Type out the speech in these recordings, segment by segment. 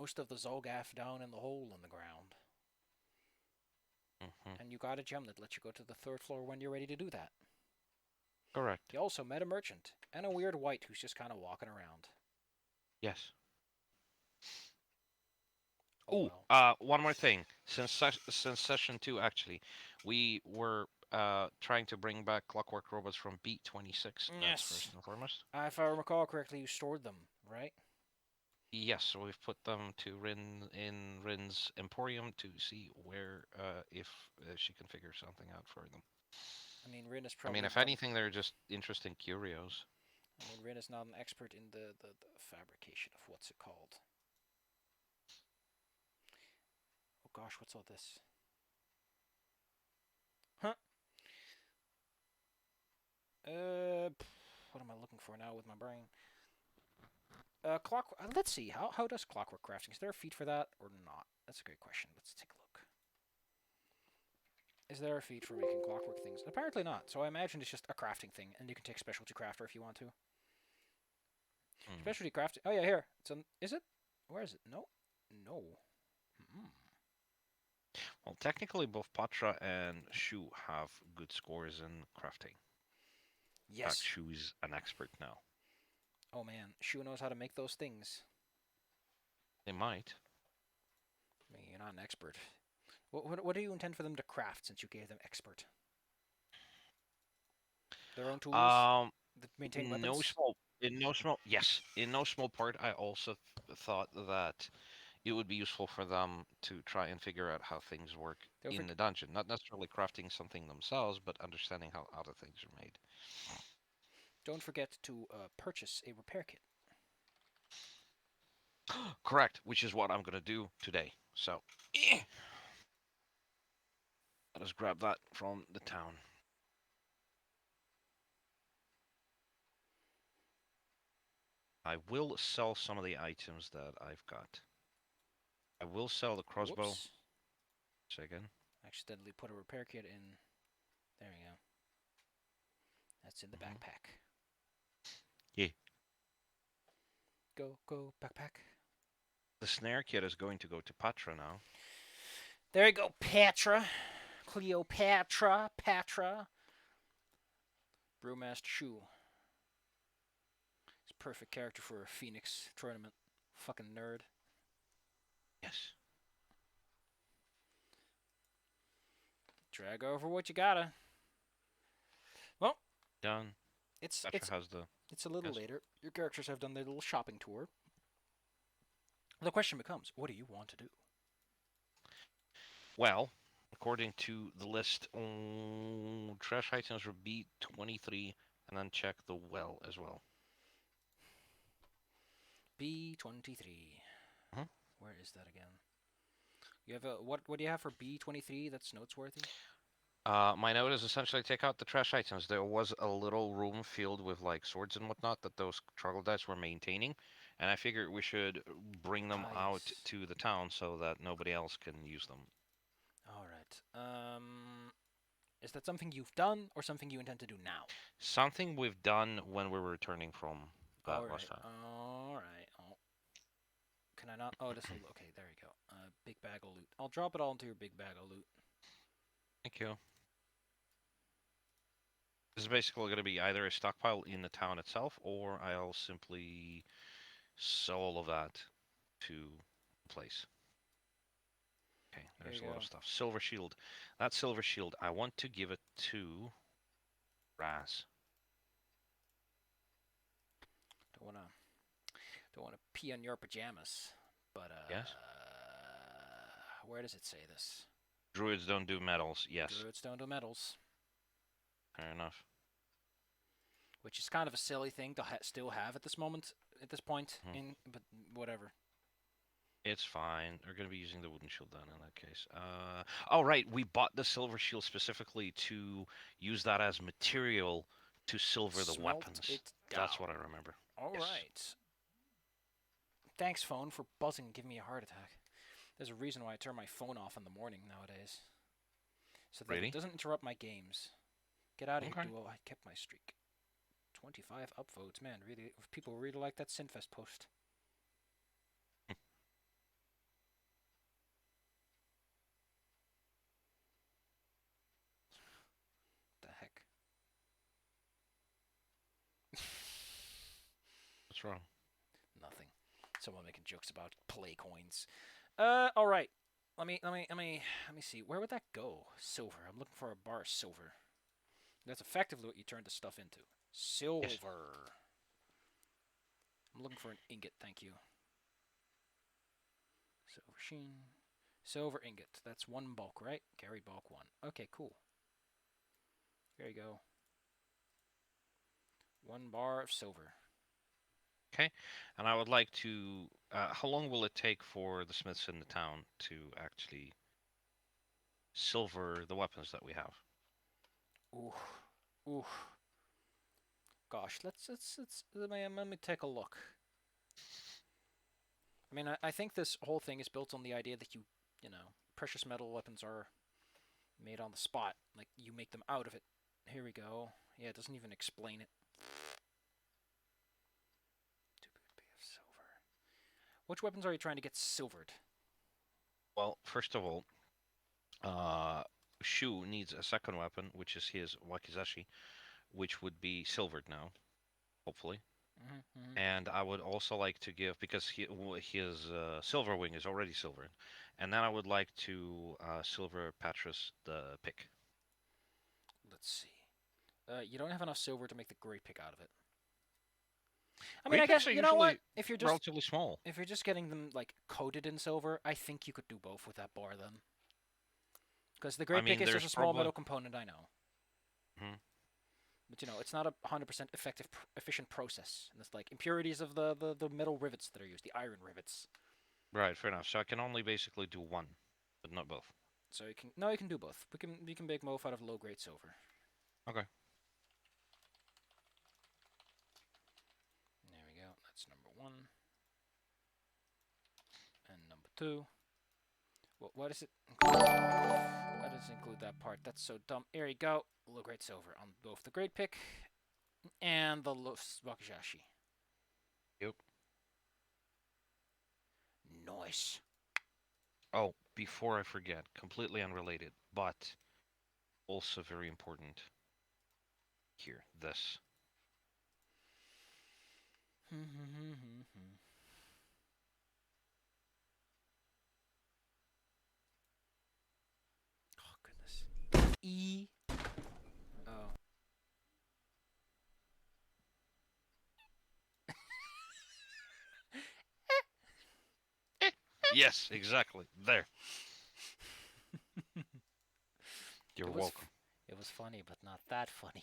most of the Zolgath down in the hole in the ground. And you got a gem that lets you go to the 3rd floor when you're ready to do that. Correct. You also met a merchant and a weird wight who's just kind of walking around. Yes. Oh Oh, well. one more thing. Since session 2, actually, we were trying to bring back clockwork robots from B26. That's Yes. first and foremost. If I recall correctly, you stored them, right? Yes, so we've put them to Rin's Emporium to see where if she can figure something out for them. I mean, Rin is I mean, probably if done. anything, they're just interesting curios. I mean, Rin is not an expert in the fabrication of what's it called. Oh gosh, what's all this? Huh? What am I looking for now with my brain? Clock. Let's see. How does clockwork crafting? Is there a feat for that or not? That's a great question. Let's take a look. Is there a feat for making clockwork things? Apparently not. So I imagine it's just a crafting thing, and you can take specialty crafter if you want to. Specialty crafting. Oh yeah, here. It's on. Is it? Where is it? No. No. Well, technically, both Patra and Shu have good scores in crafting. In fact, Yes. Shu is an expert now. Oh man, Shu knows how to make those things. They might. I mean, you're not an expert. What do you intend for them to craft since you gave them expert? Their own tools Um, that maintain no weapons? small, in no small, yes, in no small part, I also thought that it would be useful for them to try and figure out how things work Don't, in for, the dungeon. Not necessarily crafting something themselves, but understanding how other things are made. don't forget to purchase a repair kit. Correct, which is what I'm going to do today. So, let us grab that from the town. I will sell some of the items that I've got. I will sell the crossbow. Whoops. Second. Accidentally put a repair kit in. There we go. That's in the backpack. Yeah. Go, go, backpack. The snare kit is going to go to Patra now. There you go, Patra. Cleopatra. Patra. Brewmaster Shu. He's a perfect character for a Phoenix tournament. Fucking nerd. Yes. Drag over what you gotta. Well, Done. it's Patra it's has the... it's a little Yes. later. Your characters have done their little shopping tour. The question becomes, what do you want to do? Well, according to the list, trash items will be 23, and then check the well as well. B23. Mhm. Where is that again? You have a what? What do you have for B23? That's noteworthy. My note is essentially take out the trash items. There was a little room filled with like swords and whatnot that those troglodytes were maintaining, and I figured we should bring them Ah, out yes. to the town so that nobody else can use them. All right. Is that something you've done or something you intend to do now? Something we've done when we were returning from All that last right. time. All right. Oh, can I not? Oh, this will. Okay, there you go. Big bag of loot. I'll drop it all into your big bag of loot. Thank you. This is basically going to be either a stockpile in the town itself, or I'll simply sell all of that to place. Okay, Here you there's a lot of go. stuff. Silver shield. That silver shield, I want to give it to Raz. Don't wanna. Don't wanna pee on your pajamas. But Yes? where does it say this? Druids don't do metals. Yes. Druids don't do metals, Fair enough. which is kind of a silly thing to still have at this moment, at this point. Hmm. But whatever. It's fine. They're going to be using the wooden shield then in that case. Oh, right. We bought the silver shield specifically to use that as material to silver the Smelt weapons. it That's down. what I remember. All Yes. right. Thanks, phone, for buzzing and giving me a heart attack. There's a reason why I turn my phone off in the morning nowadays, so that it Really? doesn't interrupt my games. Get out of here, Okay. Duo. I kept my streak. 25 upvotes. Man, really, people really like that Sinfest post. What's wrong? Nothing. Someone making jokes about play coins. All right. Let me see. Where would that go? Silver. I'm looking for a bar of silver. That's effectively what you turn this stuff into. Yes. Silver. I'm looking for an ingot. Thank you. Silver sheen. Silver ingot. That's one bulk, right? Carry bulk one. Okay, cool. There you go. 1 bar of silver. Okay. And I would like to. How long will it take for the smiths in the town to actually silver the weapons that we have? Ooh, ooh. Gosh, let me take a look. I mean, I think this whole thing is built on the idea that precious metal weapons are made on the spot. Like, you make them out of it. Here we go. Yeah, it doesn't even explain it. 2 PF silver. Which weapons are you trying to get silvered? Well, first of all, Shu needs a second weapon, which is his wakizashi, which would be silvered now, hopefully. Mm-hmm. And I would also like to give, because his silver wing is already silvered, and then I would like to silver Patras the pick. Let's see. You don't have enough silver to make the great pick out of it. I mean, Great I guess picks are you know what? usually relatively small. If you're just getting them like coated in silver, I think you could do both with that bar then. Because the I great pick mean, is just there's a small probably. metal component, I know. Mhm. But it's not a 100% efficient process. And it's like impurities of the metal rivets that are used, the iron rivets. Right, fair enough. So I can only basically do one, but not both. So you can do both. We can make MOF out of low grade silver. Okay. There we go. That's number 1. And number 2. Why does it include? Why does it include that part? That's so dumb. There you go. Low grade silver on both the great pick and the wakizashi. Yep. Nice. Oh, before I forget, completely unrelated, but also very important. Here, this. Oh goodness. E. Oh. Yes, exactly. There. You're It was welcome. it was funny, but not that funny.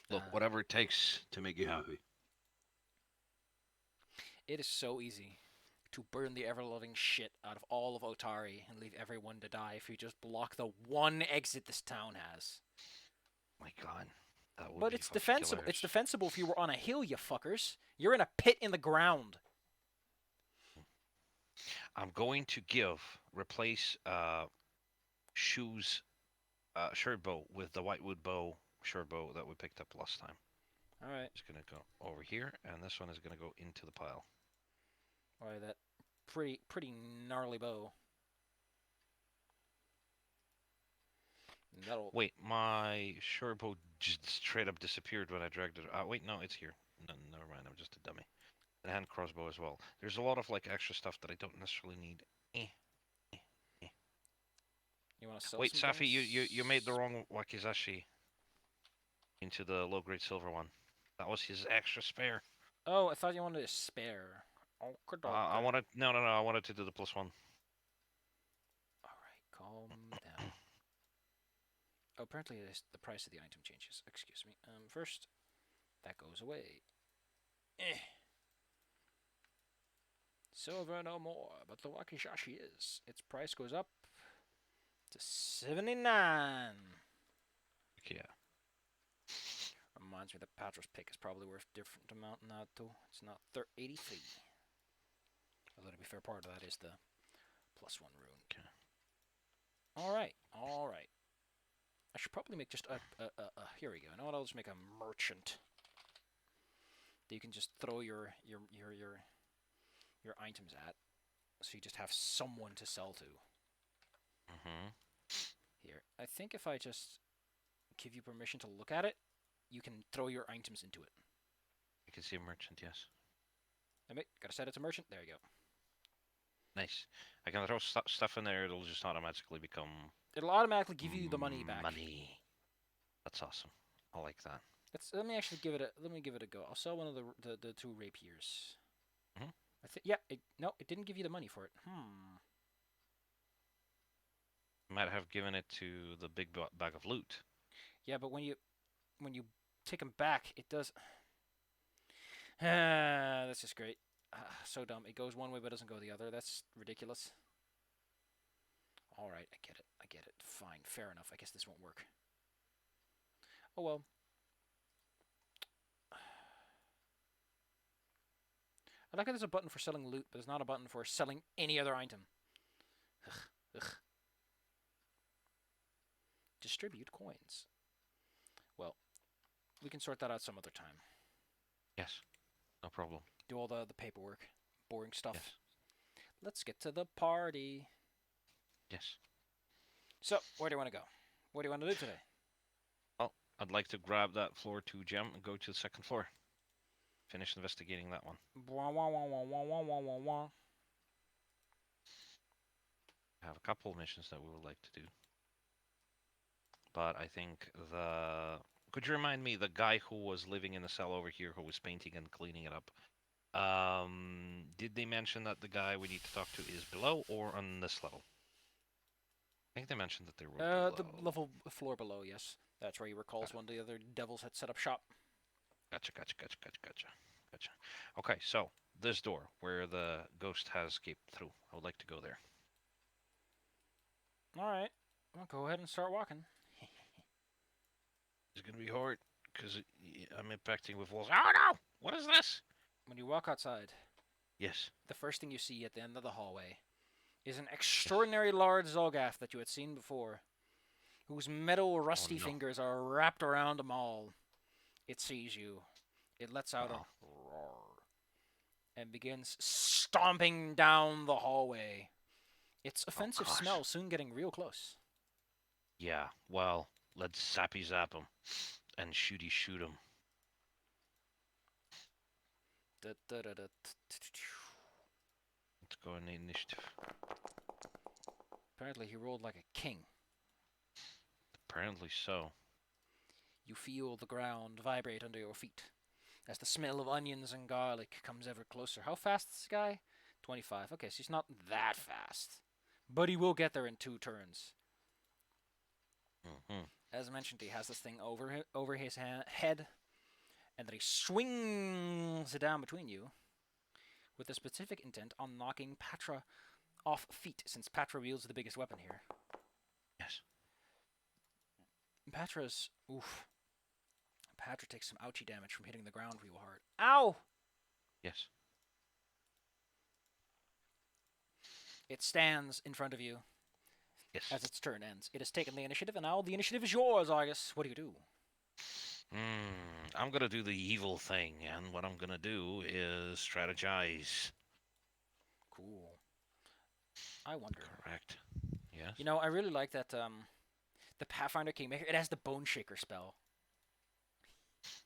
Look, whatever it takes to make you happy. It is so easy to burn the ever-loving shit out of all of Otari and leave everyone to die if you just block the one exit this town has. My God, that would But be it's fucking defensible. It's hilarious. defensible if you were on a hill, you fuckers. You're in a pit in the ground. I'm going to replace Shu's short bow with the whitewood bow short bow that we picked up last time. All right. It's gonna go over here, and this one is gonna go into the pile. All right, that pretty gnarly bow. And that'll. Wait, my short bow just straight up disappeared when I dragged it. Wait, no, it's here. No, never mind. I'm just a dummy. And hand crossbow as well. There's a lot of like extra stuff that I don't necessarily need. You want to sell Wait, some Safi, things? you made the wrong wakizashi into the low grade silver one. That was his extra spare. Oh, I thought you wanted a spare. Okay, I wanted no. I wanted to do the +1. All right, calm down. Oh, apparently the price of the item changes. Excuse me. First, that goes away. Eh. Silver no more, but the wakizashi is. Its price goes up to 79. Yeah. Reminds me that Patra's pick is probably worth a different amount now too. It's not 83. Although to be fair, part of that is the +1 rune. Okay. All right, all right. I should probably make just a here we go. You know what? I'll just make a merchant. That you can just throw your items at, so you just have someone to sell to. Mhm. Here, I think if I just give you permission to look at it, you can throw your items into it. can see a merchant, yes. Gotta set it to merchant. There you go. Nice. I can throw stuff in there, it'll just automatically become It'll automatically give you the money back. money. That's awesome. I like that. Let me actually give it a go. I'll sell one of the 2 rapiers. Mhm. I think yeah. No, it didn't give you the money for it. Might have given it to the big bag of loot. Yeah, but when you take them back, it does. That's just great. So dumb. It goes one way but doesn't go the other. That's ridiculous. All right, I get it. I get it. Fine, fair enough. I guess this won't work. Oh well. I like that there's a button for selling loot, but there's not a button for selling any other item. Ugh. Distribute coins. Well, we can sort that out some other time. Yes, no problem. Do all the paperwork. Boring stuff. Yes. Let's get to the party. Yes. So, where do you want to go? What do you want to do today? Well, I'd like to grab that floor 2 gem and go to the 2nd floor. Finish investigating that one. I have a couple of missions that we would like to do. But I think Could you remind me, the guy who was living in the cell over here who was painting and cleaning it up, did they mention that the guy we need to talk to is below or on this level? I think they mentioned that they were below. The floor below, yes. That's where he recalls one of the other devils had set up shop. Gotcha. Okay, so this door where the ghost has escaped through. I would like to go there. Alright. Well, go ahead and start walking. It's gonna be hard because I'm impacting with walls. Oh no! What is this? When you walk outside, Yes. the first thing you see at the end of the hallway is an extraordinary large Zolgath that you had seen before, whose metal rusty fingers are wrapped around a maul. It sees you. It lets out a roar and begins stomping down the hallway. Its offensive smell soon getting real close. Yeah, well, let's zappy zap him and shooty shoot him. Let's go in the initiative. Apparently he rolled like a king. Apparently so. You feel the ground vibrate under your feet as the smell of onions and garlic comes ever closer. How fast is this guy? 25. Okay, so he's not that fast. But he will get there in 2 turns. As mentioned, he has this thing over his head, and then he swings it down between you with a specific intent on knocking Patra off feet, since Patra wields the biggest weapon here. Yes. Patra takes some ouchie damage from hitting the ground real hard. Ow! Yes. It stands in front of you. Yes. As its turn ends. It has taken the initiative, and now the initiative is yours, Argus. What do you do? I'm gonna do the evil thing, and what I'm gonna do is strategize. Cool. I wonder. Correct. Yes. You know, I really like that the Pathfinder Kingmaker, it has the Bone Shaker spell.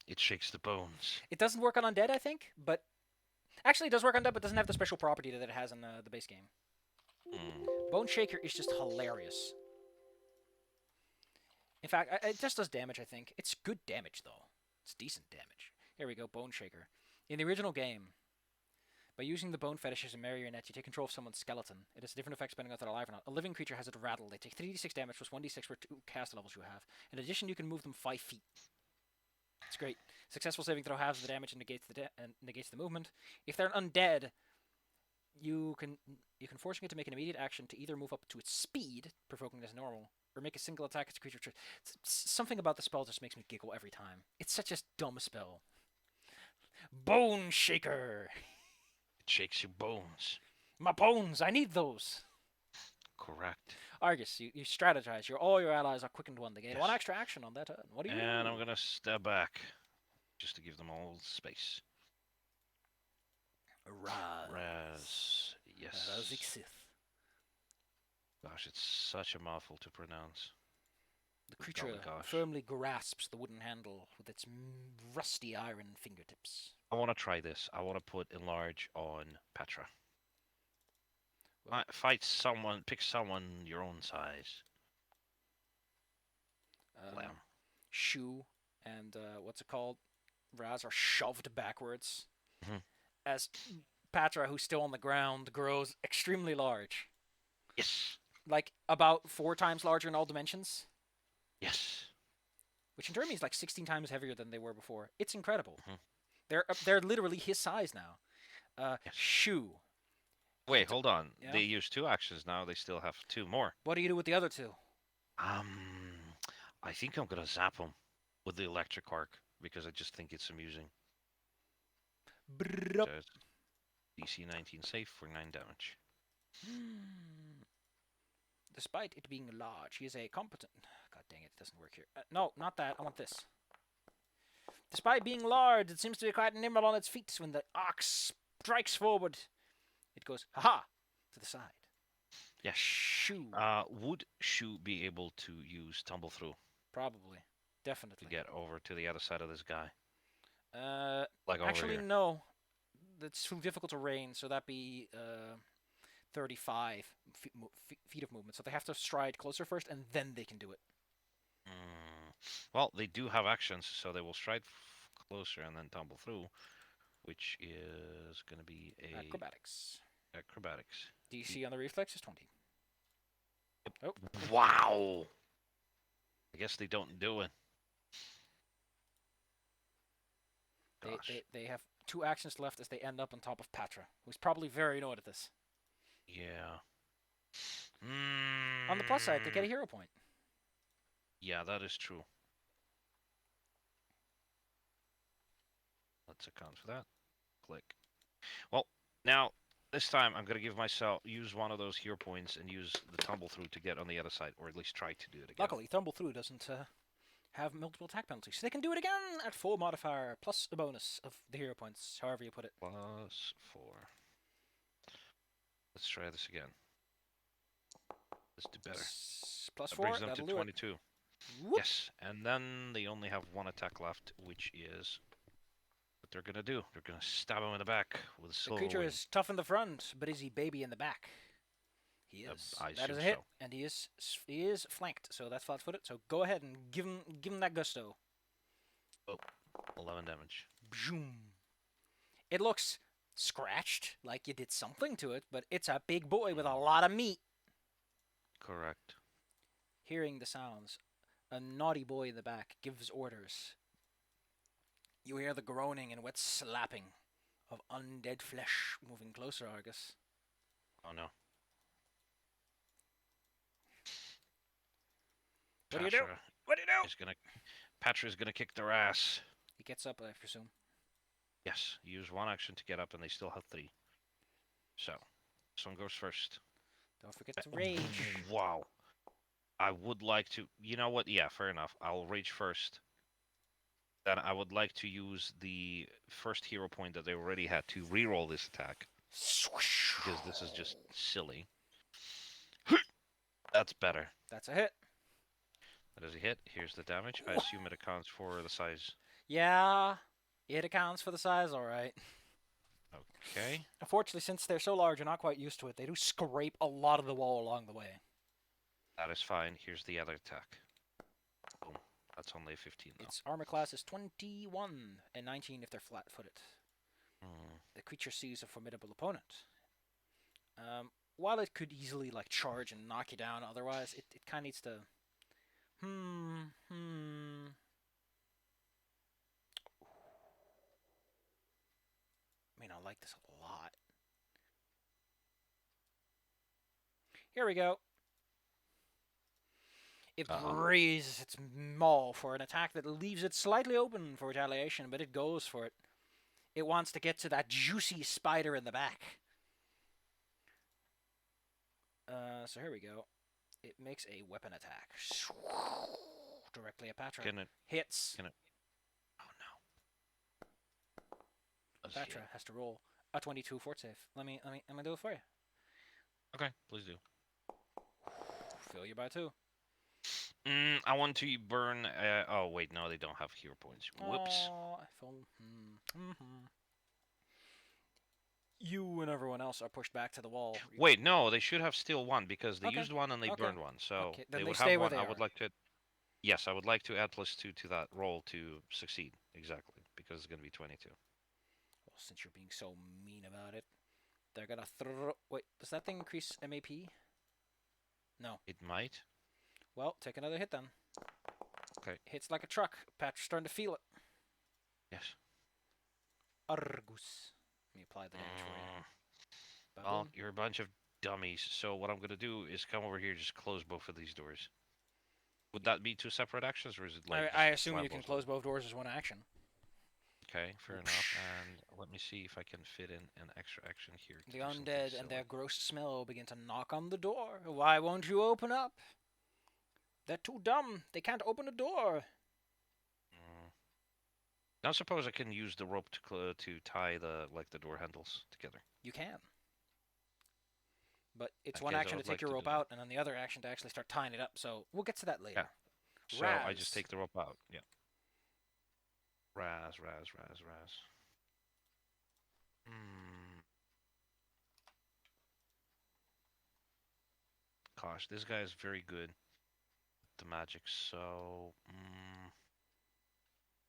It shakes the bones. It doesn't work on undead, I think, but... Actually, it does work on undead, but doesn't have the special property that it has in the base game. Bone Shaker is just hilarious. In fact, it just does damage, I think. It's good damage, though. It's decent damage. Here we go, Bone Shaker. In the original game, by using the Bone Fetish as a marionette, you take control of someone's skeleton. It has different effects depending on if they're alive or not. A living creature has it rattle. They take 3d6 damage plus 1d6 for 2 cast levels you have. In addition, you can move them 5 feet. It's great. Successful saving throw halves the damage and negates the movement. If they're undead, you can forcing it to make an immediate action to either move up to its speed, provoking it as normal, or make a single attack as a creature. Something about the spell just makes me giggle every time. It's such a dumb spell. Bone Shaker! It shakes your bones. My bones! I need those! Correct. Argus, you strategize. All your allies are quickened 1 to gain 1 extra action on that turn. What do you do? And I'm gonna step back, just to give them all space. Raz. Yes. Razixith. Gosh, it's such a mouthful to pronounce. The creature Gosh. firmly grasps the wooden handle with its rusty iron fingertips. I want to try this. I want to put enlarge on Petra. Well, Fight someone. Pick someone your own size. Blam. Shu and what's it called? Raz are shoved backwards Mhm. as Patra, who's still on the ground, grows extremely large. Yes. Like about 4 times larger in all dimensions. Yes. Which in turn means like 16 times heavier than they were before. It's incredible. Mhm. They're literally his size now. Yes. Shu. Wait, hold on. Yeah? They use 2 actions now. They still have 2 more. What do you do with the other 2? I think I'm gonna zap him with the electric arc because I just think it's amusing. Brrrup. So it's DC 19 safe for 9 damage. Despite it being large, he is a competent. God dang it, it doesn't work here. No, not that. I want this. Despite being large, it seems to be quite nimble on its feet. When the ox strikes forward, it goes, ha-ha, to the side. Yeah. Shoo. Would Shu be able to use tumble through Probably. to Definitely. get over to the other side of this guy? Actually, over here. no. That's too difficult terrain, so that'd be 35 feet of movement. So they have to stride closer first, and then they can do it. Well, they do have actions, so they will stride closer and then tumble through, which is going to be a Acrobatics. acrobatics. DC on the reflex is 20. Oh. Wow! I guess they don't do it. Gosh. They have 2 actions left as they end up on top of Patra, who's probably very annoyed at this. Yeah. On the plus side, they get a hero point. Yeah, that is true. Let's account for that. Click. Well, now, this time I'm going to use one of those hero points and use the tumble through to get on the other side, or at least try to do it again. Luckily, tumble through doesn't have multiple attack penalties. So they can do it again at full modifier, plus a bonus of the hero points, however you put it. +4. Let's try this again. Let's do better. Plus That 4, brings them to that'll do 22. Whoop. Yes, and then they only have 1 attack left, which is what they're gonna do. They're gonna stab him in the back with a The silver creature wing. is tough in the front, but is he baby in the back? He is. I That is a assume hit, so. and he is flanked, so that's flat-footed. So go ahead and give him that gusto. 11 damage. Boom. It looks scratched, like you did something to it, but it's a big boy with a lot of meat. Correct. Hearing the sounds, a naughty boy in the back gives orders. You hear the groaning and wet slapping of undead flesh moving closer, Argus. Oh no. What do you do? Patra What do you do? Patra is gonna kick their ass. He gets up, I presume. Yes, use 1 action to get up, and they still have 3. So, this one goes first. Don't forget to rage. Wow. I would like to... You know what? Yeah, fair enough. I'll rage first. Then I would like to use the first hero point that they already had to reroll this attack. Because this is just silly. That's better. That's a hit. That is a hit. Here's the damage. I assume it accounts for the size. Yeah, it accounts for the size, alright. Okay. Unfortunately, since they're so large and not quite used to it, they do scrape a lot of the wall along the way. That is fine. Here's the other attack. Boom. That's only 15 though. Its armor class is 21 and 19 if they're flat-footed. Hmm. The creature sees a formidable opponent. While it could easily like charge and knock you down, otherwise it kind of needs to. I mean, I like this a lot. Here we go. It raises its maw for an attack that leaves it slightly open for retaliation, but it goes for it. It wants to get to that juicy spider in the back. So here we go. It makes a weapon attack. Directly at Patra. Hits. Oh no. Patra has to roll a 22 fort save. Let me do it for you. Okay, please do. Fail you by 2. I want to burn. Oh wait, no, they don't have hero points. Whoops. Oh, I fell. You and everyone else are pushed back to the wall. Wait, no, they should have still one because they Okay. used one and they Okay. burned one. So Okay. Then they they would have stay where one. they I are. would like to. Yes, I would like to add +2 to that roll to succeed. Exactly, because it's going to be 22. Well, since you're being so mean about it, they're gonna throw. Wait, does that thing increase MAP? No. It might. Well, take another hit then. Okay. Hits like a truck. Patrick's starting to feel it. Yes. Argus. Let me apply the damage for you. Well, Ba-boom. you're a bunch of dummies. So what I'm going to do is come over here, just close both of these doors. Would that be 2 separate actions, or is it like I just assume slam you can both of close them? both doors as one action. Okay, fair enough. And let me see if I can fit in an extra action here. The undead and their gross smell begin to knock on the door. Why won't you open up? They're too dumb. They can't open a door. Now suppose I can use the rope to tie the door handles together. You can. But it's In one case I action to would take like your to rope do that. out, and then the other action to actually start tying it up. So we'll get to that later. Yeah. So I just take the rope out. Yeah. Raz. Gosh, this guy is very good at the magic. So,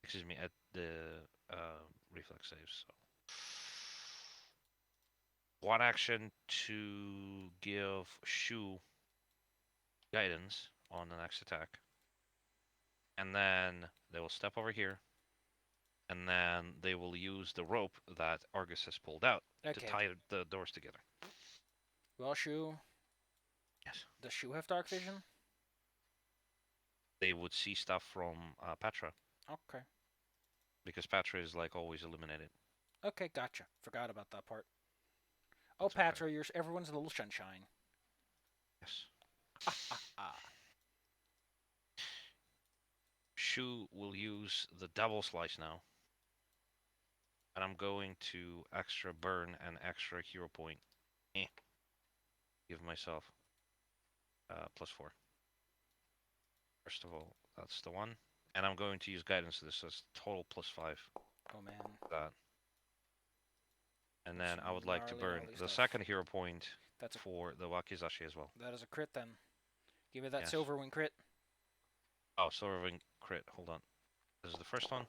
excuse me, at the reflex saves. So, one action to give Shu guidance on the next attack, and then they will step over here, and then they will use the rope that Argus has pulled out to tie the doors together. Well, Shu. Yes. Does Shu have dark vision? They would see stuff from Patra. Okay. Because Patra is like always eliminated. Okay, gotcha. Forgot about that part. Oh, Patra, okay. Everyone's a little sunshine. Yes. Ah. Shu will use the double slice now. And I'm going to extra burn and extra hero point. Give myself +4. First of all, that's the one. And I'm going to use guidance to this as total +5. Oh man. That. And then I would like to burn the second hero point for the Wakizashi as well. That is a crit then. Give me that silver wing crit. Oh, silver wing crit. Hold on. This is the first one.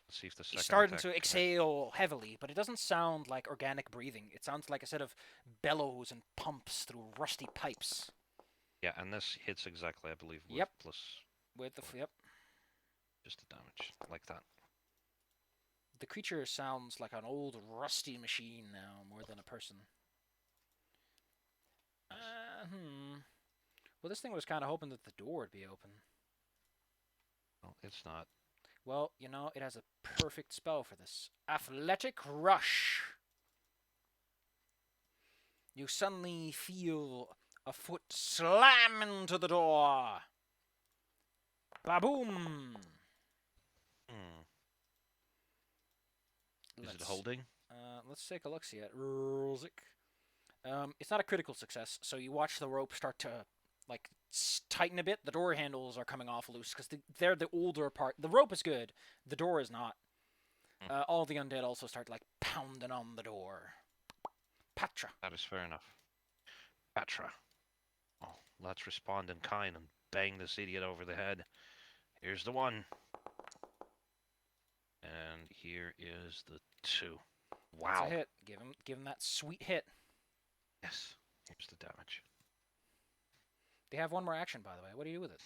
Let's see if the second. He's starting to exhale heavily, but it doesn't sound like organic breathing. It sounds like a set of bellows and pumps through rusty pipes. Yeah, and this hits exactly, I believe, with plus. With the yep. Just the damage, like that. The creature sounds like an old rusty machine now, more than a person. Well, this thing was kind of hoping that the door would be open. Well, it's not. Well, you know, it has a perfect spell for this. Athletic Rush. You suddenly feel a foot slam into the door. Ba-boom. Is it holding? Let's take a look-see at Rosic. It's not a critical success, so you watch the rope start to like tighten a bit. The door handles are coming off loose because they're the older part. The rope is good. The door is not. All the undead also start like pounding on the door. Patra. That is fair enough. Patra. Oh, let's respond in kind and bang this idiot over the head. Here's the 1. And here is the 2. Wow. That's a hit. Give him that sweet hit. Yes. Here's the damage. They have one more action, by the way. What do you do with it?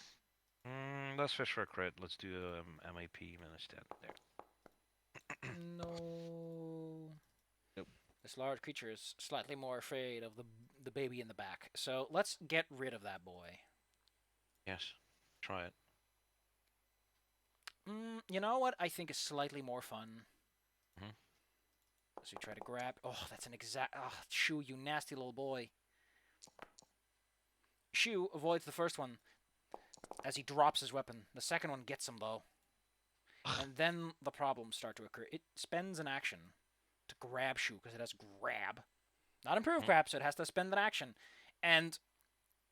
Let's fish for a crit. Let's do MAP instead. There. No. Nope. This large creature is slightly more afraid of the baby in the back. So let's get rid of that boy. Yes. Try it. You know what I think is slightly more fun? Mm-hmm. So you try to grab... Oh, that's an exact... Oh, Shu, you nasty little boy. Shu avoids the first one as he drops his weapon. The second one gets him, though. And then the problems start to occur. It spends an action to grab Shu, because it has grab. Not improve grab, so it has to spend an action. And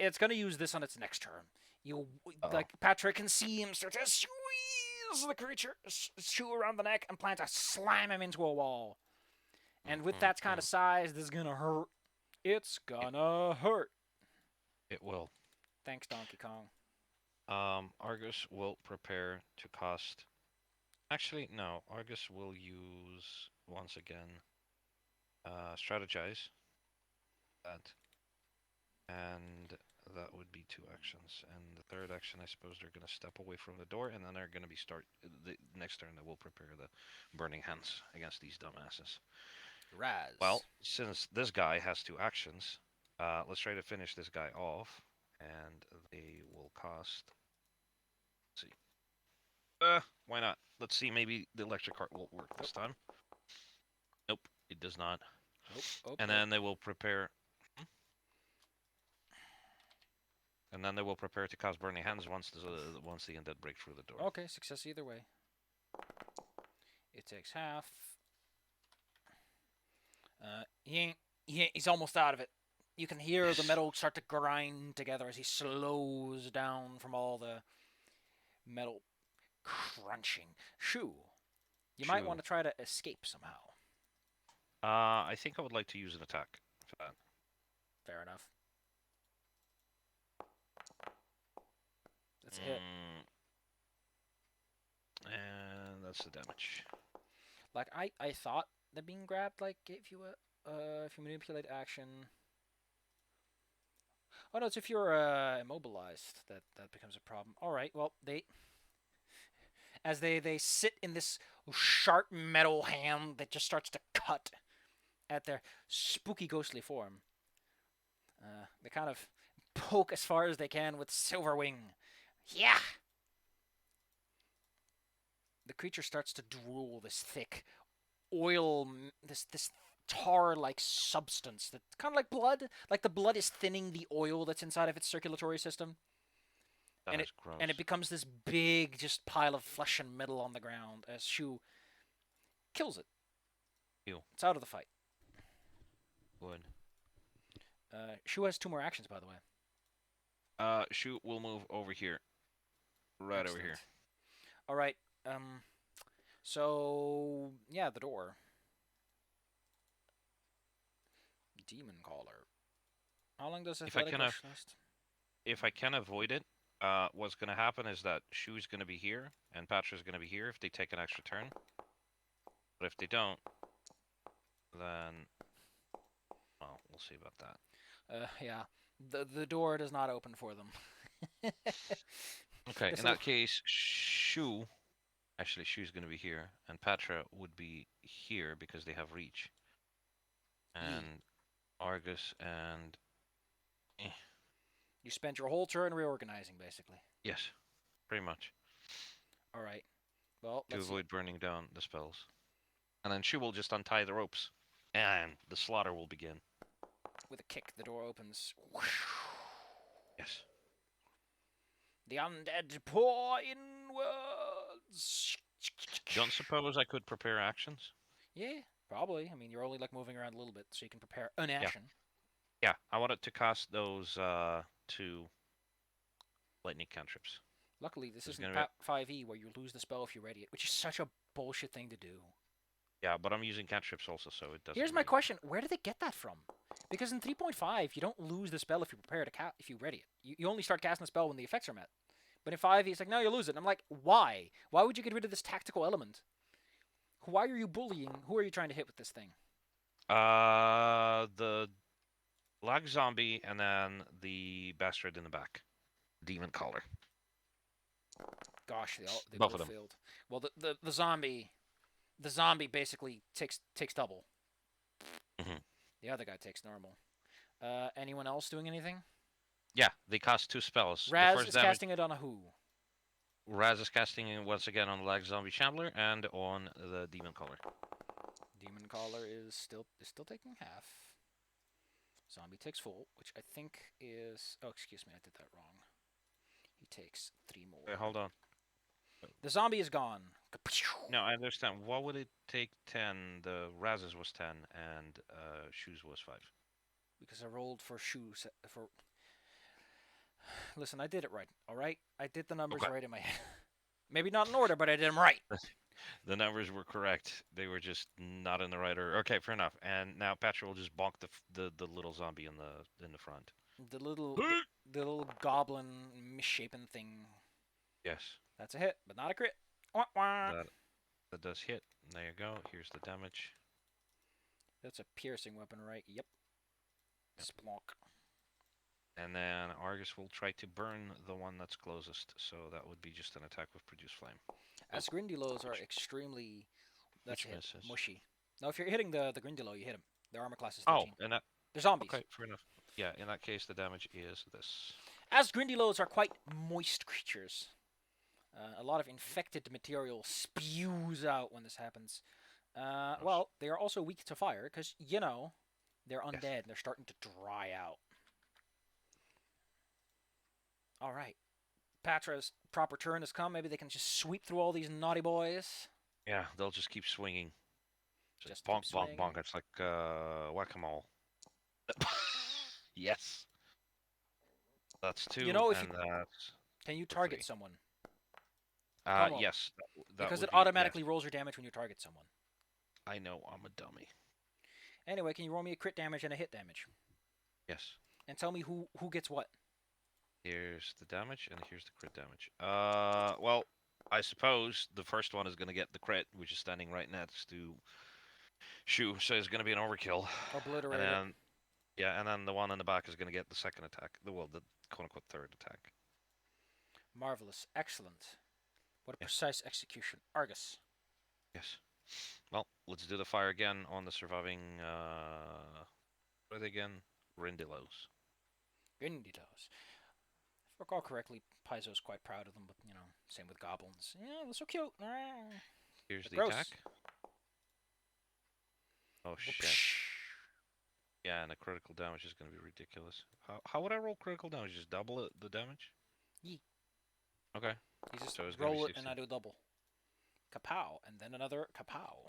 it's gonna use this on its next turn. You Uh-oh. like Patrick can see him start to squeeze the creature, shoe around the neck, and plan to slam him into a wall. And with that kind of size, this is gonna hurt. It's gonna hurt. It will. Thanks, Donkey Kong. Argus will prepare to cast. Actually, no. Argus will use once again. Strategize. That. And that would be 2 actions. And the third action, I suppose they're going to step away from the door, and then they're going to be the next turn. They will prepare the burning hands against these dumbasses. Raz. Well, since this guy has 2 actions, let's try to finish this guy off, and they will cast. Let's see. Why not? Let's see. Maybe the electric heart will work this time. Nope, it does not. And then they will prepare. And then they will prepare to cast burning hands once the undead break through the door. Okay, success either way. It takes half. He's almost out of it. You can hear the metal start to grind together as he slows down from all the metal crunching. Shoo, you might want to try to escape somehow. I think I would like to use an attack for that. Fair enough. That's it. And that's the damage. Like I thought that being grabbed like gave you a if you manipulate action. Oh no, it's if you're immobilized that becomes a problem. All right, well they sit in this sharp metal hand that just starts to cut at their spooky ghostly form. They kind of poke as far as they can with silver wing. Yeah. The creature starts to drool this thick oil, this tar-like substance that's kind of like blood. Like the blood is thinning the oil that's inside of its circulatory system. That is gross. And it becomes this big just pile of flesh and metal on the ground as Shu kills it. Ew. It's out of the fight. Good. Shu has 2 more actions, by the way. Shu will move over here. Right Excellent. over here. All right. So yeah, the door. Demon Caller. How long does athletic last? If I can avoid it, what's going to happen is that Shu's going to be here and Patra's going to be here if they take an extra turn. But if they don't, then well, we'll see about that. Yeah, the door does not open for them. Okay, in that case, Shu's going to be here, and Patra would be here because they have reach. And Argus and... You spent your whole turn reorganizing, basically. Yes, pretty much. All right. Well, to avoid burning down the spells. And then Shu will just untie the ropes, and the slaughter will begin. With a kick, the door opens. Yes. The undead pour inwards. Don't suppose I could prepare actions? Yeah, probably. I mean, you're only like moving around a little bit, so you can prepare an action. Yeah, I wanted to cast those 2 lightning cantrips. Luckily, this isn't PF2e where you lose the spell if you ready it, which is such a bullshit thing to do. Yeah, but I'm using cantrips also, so it doesn't. Here's my question: where did they get that from? Because in 3.5, you don't lose the spell if you prepare to if you ready it. You only start casting the spell when the effects are met. But in 5e, it's like, no, you lose it. And I'm like, why? Why would you get rid of this tactical element? Why are you bullying? Who are you trying to hit with this thing? The lag zombie and then the bastard in the back. Demon Caller. Gosh, they both failed. Well, the zombie basically takes double. Mm-hmm. The other guy takes normal. Anyone else doing anything? Yeah, they cast 2 spells. Raz is casting it on a who? Raz is casting it once again on the Lag Zombie Shambler and on the Demon Caller. Demon Caller is still taking half. Zombie takes full, which I think is... Oh, excuse me, I did that wrong. He takes 3 more. Wait, hold on. The zombie is gone. No, I understand. What would it take 10? The Raz's was 10 and Shu's was 5. Because I rolled for Shu for... Listen, I did it right. All right, I did the numbers Okay. right in my head. Maybe not in order, but I did them right. The numbers were correct. They were just not in the right order. Okay, fair enough. And now Patrick will just bonk the little zombie in the front. The little goblin misshapen thing. Yes, That's a hit, but not a crit. Wah, wah. that that does hit. There you go. Here's the damage. That's a piercing weapon, right? Yep. Yep. Splonk. And then Argus will try to burn the one that's closest. So that would be just an attack with produce flame. As Grindylows are Which, extremely. That's which a hit. misses. Mushy. Now, if you're hitting the Grindylow, you hit him. Their armor class is Oh, 13. and that. They're zombies. Okay, fair enough. Yeah, in that case, the damage is this. As Grindylows are quite moist creatures. A lot of infected material spews out when this happens. Well, they are also weak to fire because, they're undead. Yes. They're starting to dry out. All right. Patra's proper turn has come. Maybe they can just sweep through all these naughty boys. Yeah, they'll just keep swinging. Just bonk, keep bonk, swinging. bonk. It's like whack-a-mole. Yes. That's two, You know, if you and that's can you for target three. someone? Komo, Yes, that because would it be automatically yes. rolls your damage when you target someone. I know I'm a dummy. Anyway, can you roll me a crit damage and a hit damage? Yes. And tell me who gets what. Here's the damage, and here's the crit damage. Well, I suppose the first one is going to get the crit, which is standing right next to Shu, so it's going to be an overkill. And Obliterate it. then, yeah, and then the one in the back is going to get the second attack. The quote-unquote third attack. Marvelous. Excellent. What a Yeah. precise execution. Argus. Yes. Well, let's do the fire again on the surviving, what are they again? Rindilos. Grindylows. If I recall correctly, Paizo's quite proud of them, but, same with goblins. Yeah, they're so cute. Here's They're the gross. attack. Oh, shit. Whoopsh. Yeah, and the critical damage is going to be ridiculous. How would I roll critical damage? Just double the damage? Yee. Okay. You just So it's going to be roll it and 16. I do a double. Kapow. And then another kapow.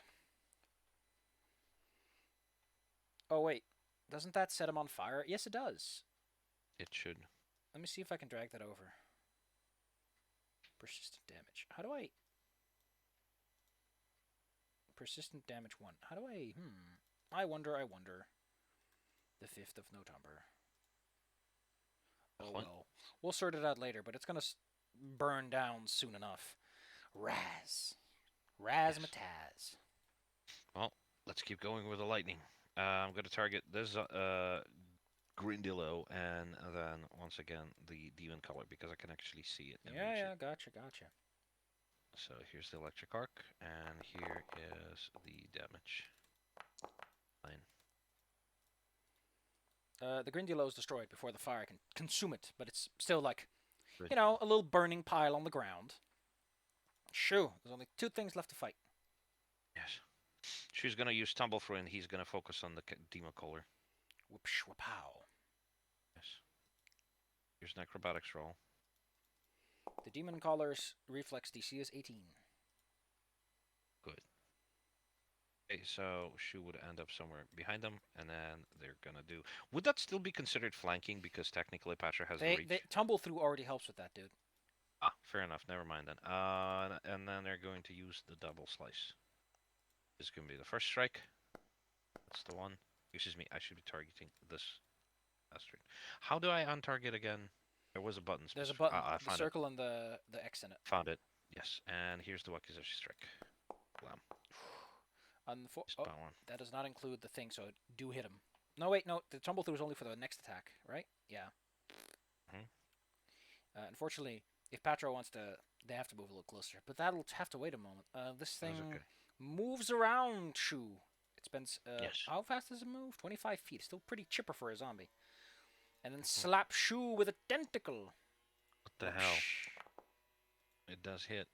Oh, wait. Doesn't that set him on fire? Yes, it does. It should. Let me see if I can drag that over. Persistent damage. How do I... Persistent damage 1. How do I... I wonder. The 5th of November. Oh, well. We'll sort it out later, but it's going to burn down soon enough. Raz. Razmataz. Well, let's keep going with the lightning. I'm going to target this Grindilo and then once again the demon color because I can actually see it. And reach Yeah, it. gotcha. So here's the electric arc, and here is the damage. Fine. The Grindylow is destroyed before the fire can consume it, but it's still like, Good. a little burning pile on the ground. Shoo, there's only 2 things left to fight. Yes. She's going to use Tumble Through, and he's going to focus on the demon color. Whoopsh, whoop-pow. Yes. Here's an acrobatics roll. The demon caller's reflex DC is 18. Good. Okay, so she would end up somewhere behind them, and then they're gonna do. Would that still be considered flanking? Because technically, Patra has the reach. They tumble through already helps with that, dude. Ah, fair enough. Never mind then. And then they're going to use the double slice. This is gonna be the first strike. That's the one. Excuse me. I should be targeting this bastard. How do I untarget again? There was a button. There's a specific- button, I the found it. circle and the X in it. Found it. Yes. And here's the Wakizashi strike. Blam. Oh, that does not include the thing, so do hit him. No, wait, no. The tumble through is only for the next attack, right? Yeah. Unfortunately, if Patra wants to, they have to move a little closer. But that'll have to wait a moment. This thing moves around Shu. It spends, Yes. how fast does it move? 25 feet. Still pretty chipper for a zombie. And then slap Shu with a tentacle. What the hell? It does hit.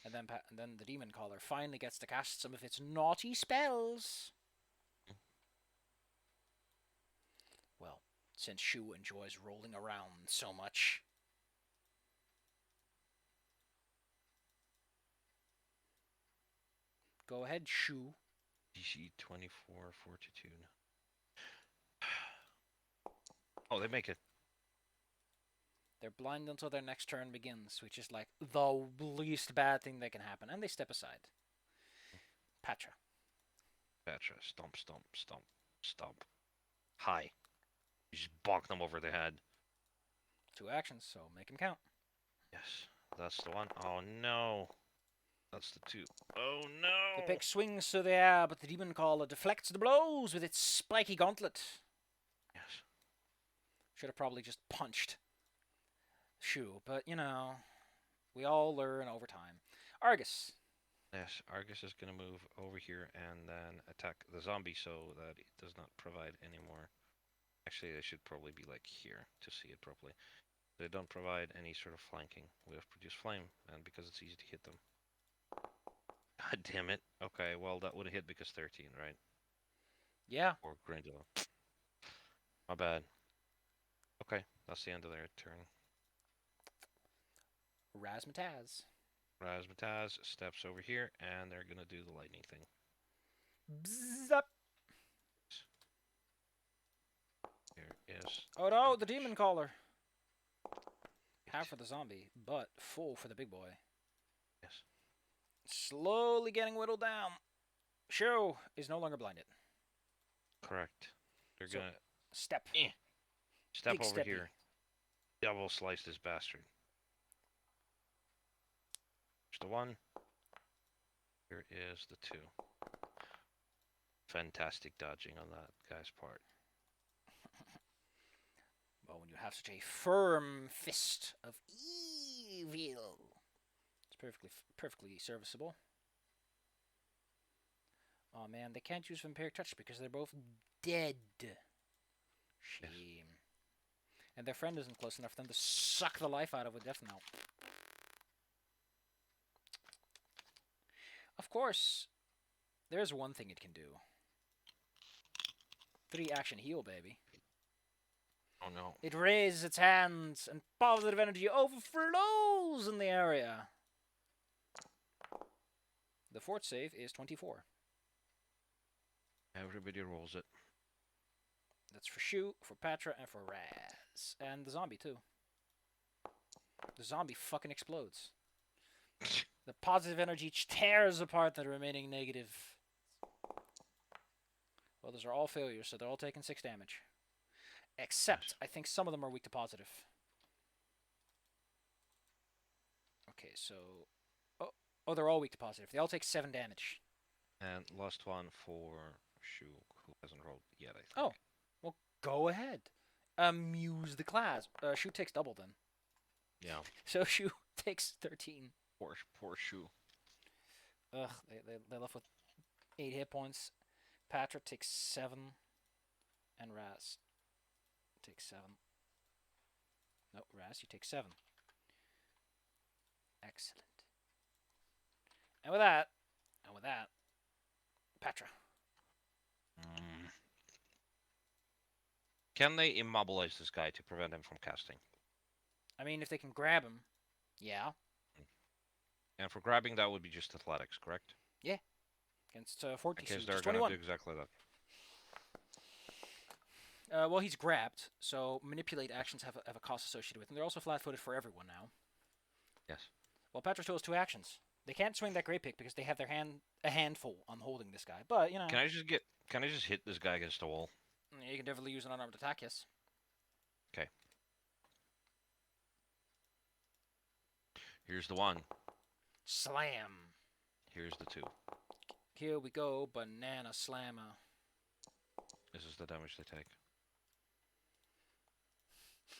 And then the demon caller finally gets to cast some of its naughty spells. Well, since Shu enjoys rolling around so much. Go ahead, Shu. DC 24 Fortitude. Oh, they make it. They're blind until their next turn begins, which is like the least bad thing that can happen. And they step aside. Patra. Petra, stomp, stomp, stomp, stomp. Hi. You just bonk them over the head. 2 actions, so make him count. Yes, that's the one. Oh no. That's the 2. Oh The no. pick swings through the air, but the demon caller deflects the blows with its spiky gauntlet. Yes. Should have probably just punched Shu, but you know, we all learn over time. Argus. Yes, Argus is going to move over here and then attack the zombie so that it does not provide any more. Actually, they should probably be like here to see it properly. They don't provide any sort of flanking with Produce Flame, and because it's easy to hit them. God damn it. Okay, well, that would have hit because 13, right? Yeah. Or Grindel. My bad. Okay, that's the end of their turn. Razmataz. Razmataz steps over here, and they're going to do the lightning thing. Bzzzup. Here is... Oh no, the demon caller. Half for the zombie, but full for the big boy. Yes. Slowly getting whittled down. Shu is no longer blinded. Correct. They're So, going to step. step Big over steppy. here. Double slice this bastard. There's the 1. Here is the 2. Fantastic dodging on that guy's part. Well, when you have such a firm fist of evil, it's perfectly serviceable. Oh man, they can't use Vampiric Touch because they're both dead. Shame. Yes. And their friend isn't close enough for them to suck the life out of with Death Knell. Of course, there's one thing it can do. 3 action heal, baby. Oh no. It raises its hands and positive energy overflows in the area. The fort save is 24. Everybody rolls it. That's for Shu, for Patra, and for Raz. And the zombie, too. The zombie fucking explodes. The positive energy tears apart the remaining negative. Well, those are all failures, so they're all taking 6 damage. Except, yes. I think some of them are weak to positive. Okay, so... Oh, they're all weak to positive. They all take 7 damage. And last one for Shu, who hasn't rolled yet, I think. Oh, well, go ahead. Amuse the class. Shu takes double, then. Yeah. So Shu takes 13. Poor Shu. Ugh, they left with 8 hit points. Patra takes 7. And Raz takes 7. No, Raz, you take 7. Excellent. And with that, Patra. Can they immobilize this guy to prevent him from casting? I mean, if they can grab him, yeah. And for grabbing, that would be just athletics, correct? Yeah. Against 40, because so they're going to do exactly that. Well, he's grabbed, so manipulate actions have a cost associated with them. They're also flat-footed for everyone now. Yes. Well, Patra still has 2 actions. They can't swing that great pick because they have their a handful on holding this guy. But you know. Can I just hit this guy against the wall? You can definitely use an unarmed attack, yes. Okay. Here's the 1. Slam. Here's the 2. Here we go, banana slammer. This is the damage they take.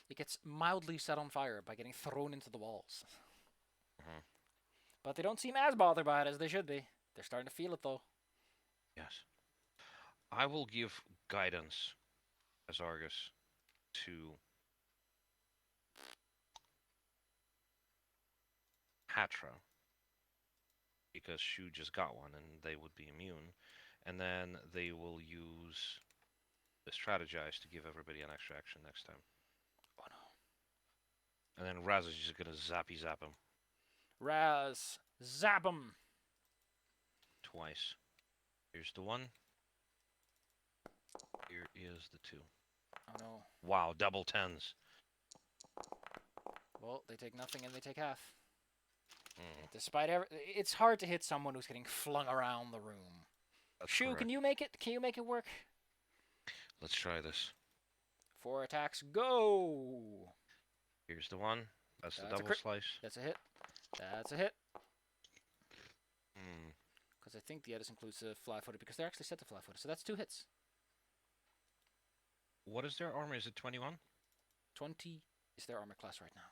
It gets mildly set on fire by getting thrown into the walls. But they don't seem as bothered by it as they should be. They're starting to feel it, though. Yes. I will give guidance as Argus to Patra, because Shu just got one and they would be immune. And then they will use the strategize to give everybody an extra action next time. Oh no. And then Raz is just gonna zappy zap him. Raz, zap him! Twice. Here's the 1. Here is the 2. Oh no. Wow, double tens. Well, they take nothing and they take half. Mm, Despite it's hard to hit someone who's getting flung around the room. that's Shu, can correct. you make it? Can you make it work? Let's try this. 4 attacks, go! Here's the one. That's the That's a double crit. slice. That's a hit. That's a hit. Hmm. Because I think the others includes the fly-footed because they're actually set to fly-footed. So that's 2 hits. What is their armor? Is it 21? 20 is their armor class right now.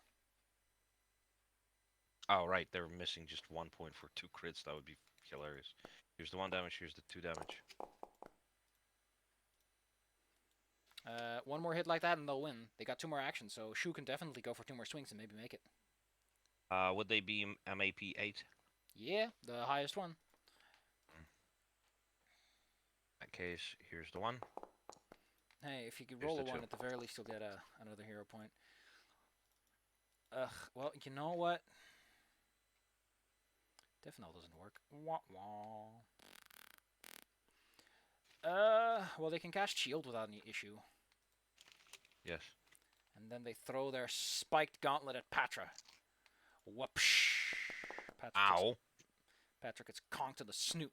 Oh, right. They're missing just 1 point for 2 crits. That would be hilarious. Here's the 1 damage. Here's the 2 damage. One more hit like that and they'll win. They got 2 more actions, so Shu can definitely go for 2 more swings and maybe make it. Would they be MAP 8? Yeah, the highest one. In that case, here's the 1. Hey, if you could Here's roll the a 1, 2. at the very least you'll get another hero point. Ugh, well, you know what? Definitely doesn't work. Wah wah. Well, they can cast shield without any issue. Yes. And then they throw their spiked gauntlet at Patra. Whoopsh. Ow. Patrick gets conked to the snoot.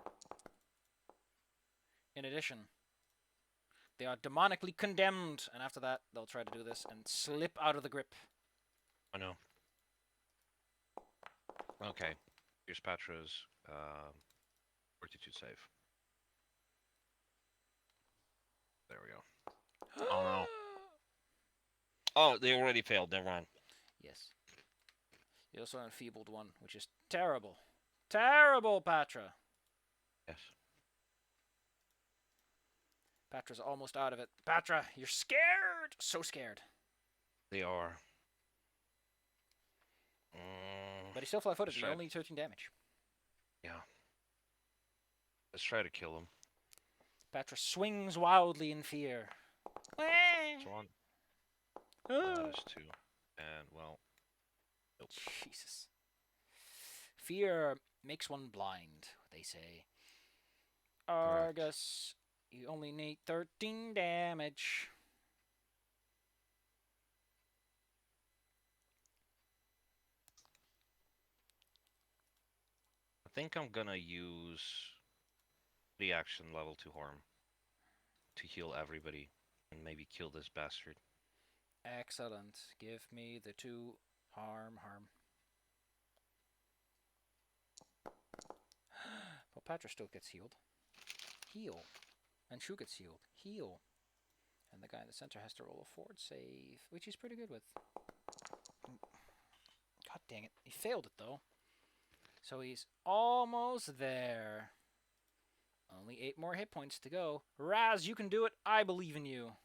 In addition, they are demonically condemned, and after that, they'll try to do this and slip out of the grip. I know. Okay. Here's Patra's fortitude save. There we go. Oh no. Oh, they already failed. Never mind. Yes. You also enfeebled one, which is terrible. Terrible, Patra. Yes. Patra's almost out of it. Patra, you're scared! So scared. They are. But he's still flat-footed. He Let's only 13 damage. Yeah. Let's try to kill him. Patra swings wildly in fear. That's 1. That Oh. is 2. And, well... Nope. Jesus. Fear makes one blind, they say. Argus, you only need 13 damage. I think I'm gonna use the action level to harm. To heal everybody. And maybe kill this bastard. Excellent. Give me the 2 harm. Well, Patra still gets healed. Heal. And Shu gets healed. Heal. And the guy in the center has to roll a fort save, which he's pretty good with. God dang it. He failed it, though. So he's almost there. Only 8 more hit points to go. Raz, you can do it. I believe in you.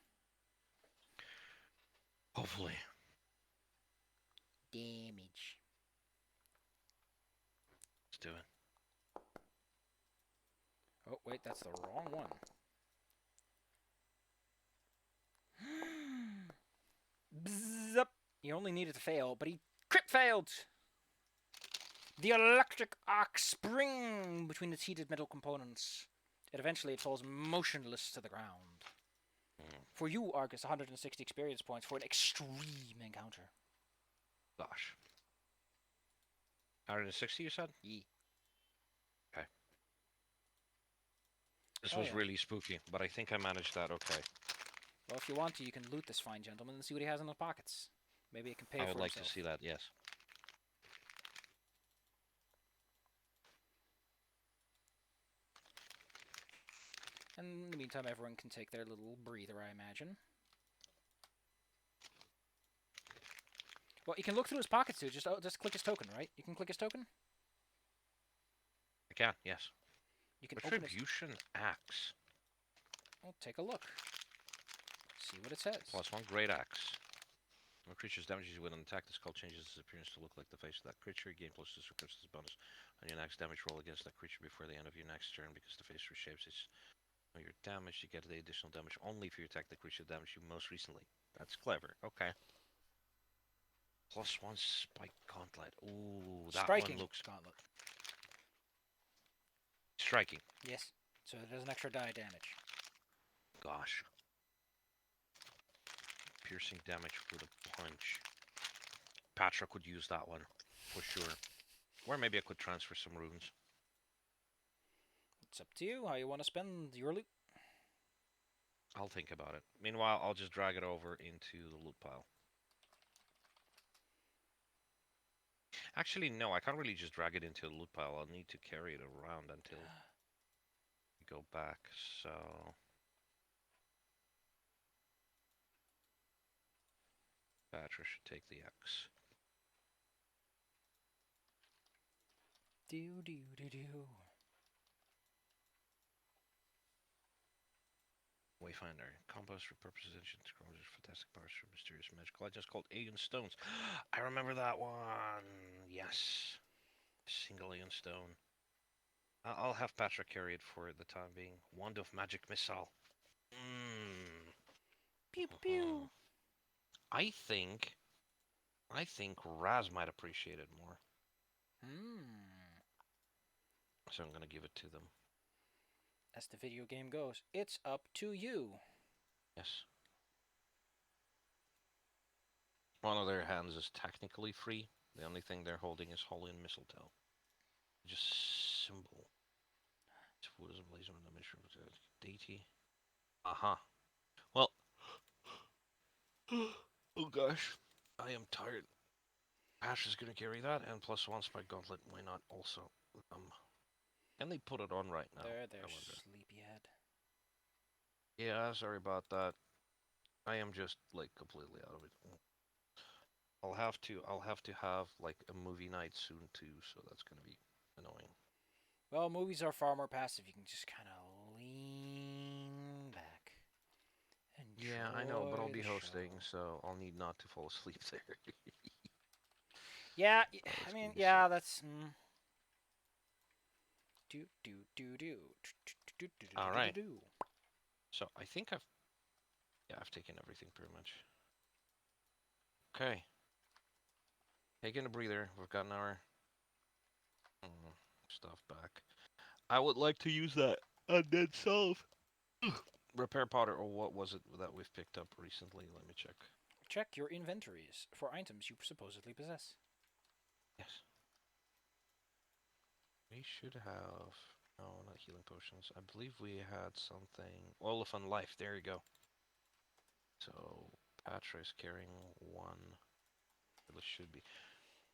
Hopefully. Damage. Let's do it. Oh, wait, that's the wrong one. Bzzzup. He only needed to fail, but he crit failed. The electric arc spring between its heated metal components. It falls motionless to the ground. For you, Argus, 160 experience points for an extreme encounter. Gosh. 160, you said? Yeah. Okay. This was really spooky, but I think I managed that okay. Well, if you want to, you can loot this fine gentleman and see what he has in his pockets. Maybe it can pay for I would like himself. to see that, yes. And in the meantime, everyone can take their little breather, I imagine. Well, you can look through his pockets too. Just click his token, right? You can click his token. I can, yes. You can open his... Retribution axe. Well, take a look. See what it says. +1 great axe. When a creature's damages you with an attack, this call changes its appearance to look like the face of that creature. Gain +2 circumstance bonus on your next damage roll against that creature before the end of your next turn because the face reshapes its your damage. You get the additional damage only if you attack the creature that damaged you most recently. That's clever. Okay. +1 spike gauntlet. Ooh, that Striking one looks gauntlet. striking. Yes. So it does an extra die damage. Gosh. piercing damage with a punch. Patra could use that one, for sure. Or maybe I could transfer some runes. It's up to you how you want to spend your loot. I'll think about it. Meanwhile, I'll just drag it over into the loot pile. Actually, no, I can't really just drag it into the loot pile. I'll need to carry it around until we go back, so... Patra should take the X. Do do do do. Wayfinder. Compost repurposes ancient technologies, fantastic powers for mysterious magical items called Alien Stones. I remember that one. Yes. Single Alien Stone. I'll have Patra carry it for the time being. Wand of Magic Missile. Mmm. Pew pew. I think Raz might appreciate it more. So I'm gonna give it to them. As the video game goes, it's up to you. Yes. One of their hands is technically free. The only thing they're holding is holly and mistletoe. Just symbol. It's wood as a blaze on the mission of deity. Aha. Well. Oh gosh. I am tired. Ash is gonna carry that, and plus one spike gauntlet. Why not also? Can they put it on right now? There, sleepyhead. Yeah, sorry about that. I am just like completely out of it. I'll have to have like a movie night soon too, so that's gonna be annoying. Well, movies are far more passive. You can just kind of lean back. Yeah, I know, but I'll be hosting, show. so I'll need not to fall asleep there. Yeah, Oh, I mean, be yeah, sick. that's. Do do do do. All right. So I think I've taken everything pretty much. Okay. Taking a breather. We've gotten our stuff back. I would like to use that undead salve. Repair powder, or what was it that we've picked up recently? Let me check. Check your inventories for items you supposedly possess. Yes. We should have... No, not healing potions. I believe we had something... Olafin Life, there you go. So, Patra is carrying one. It should be...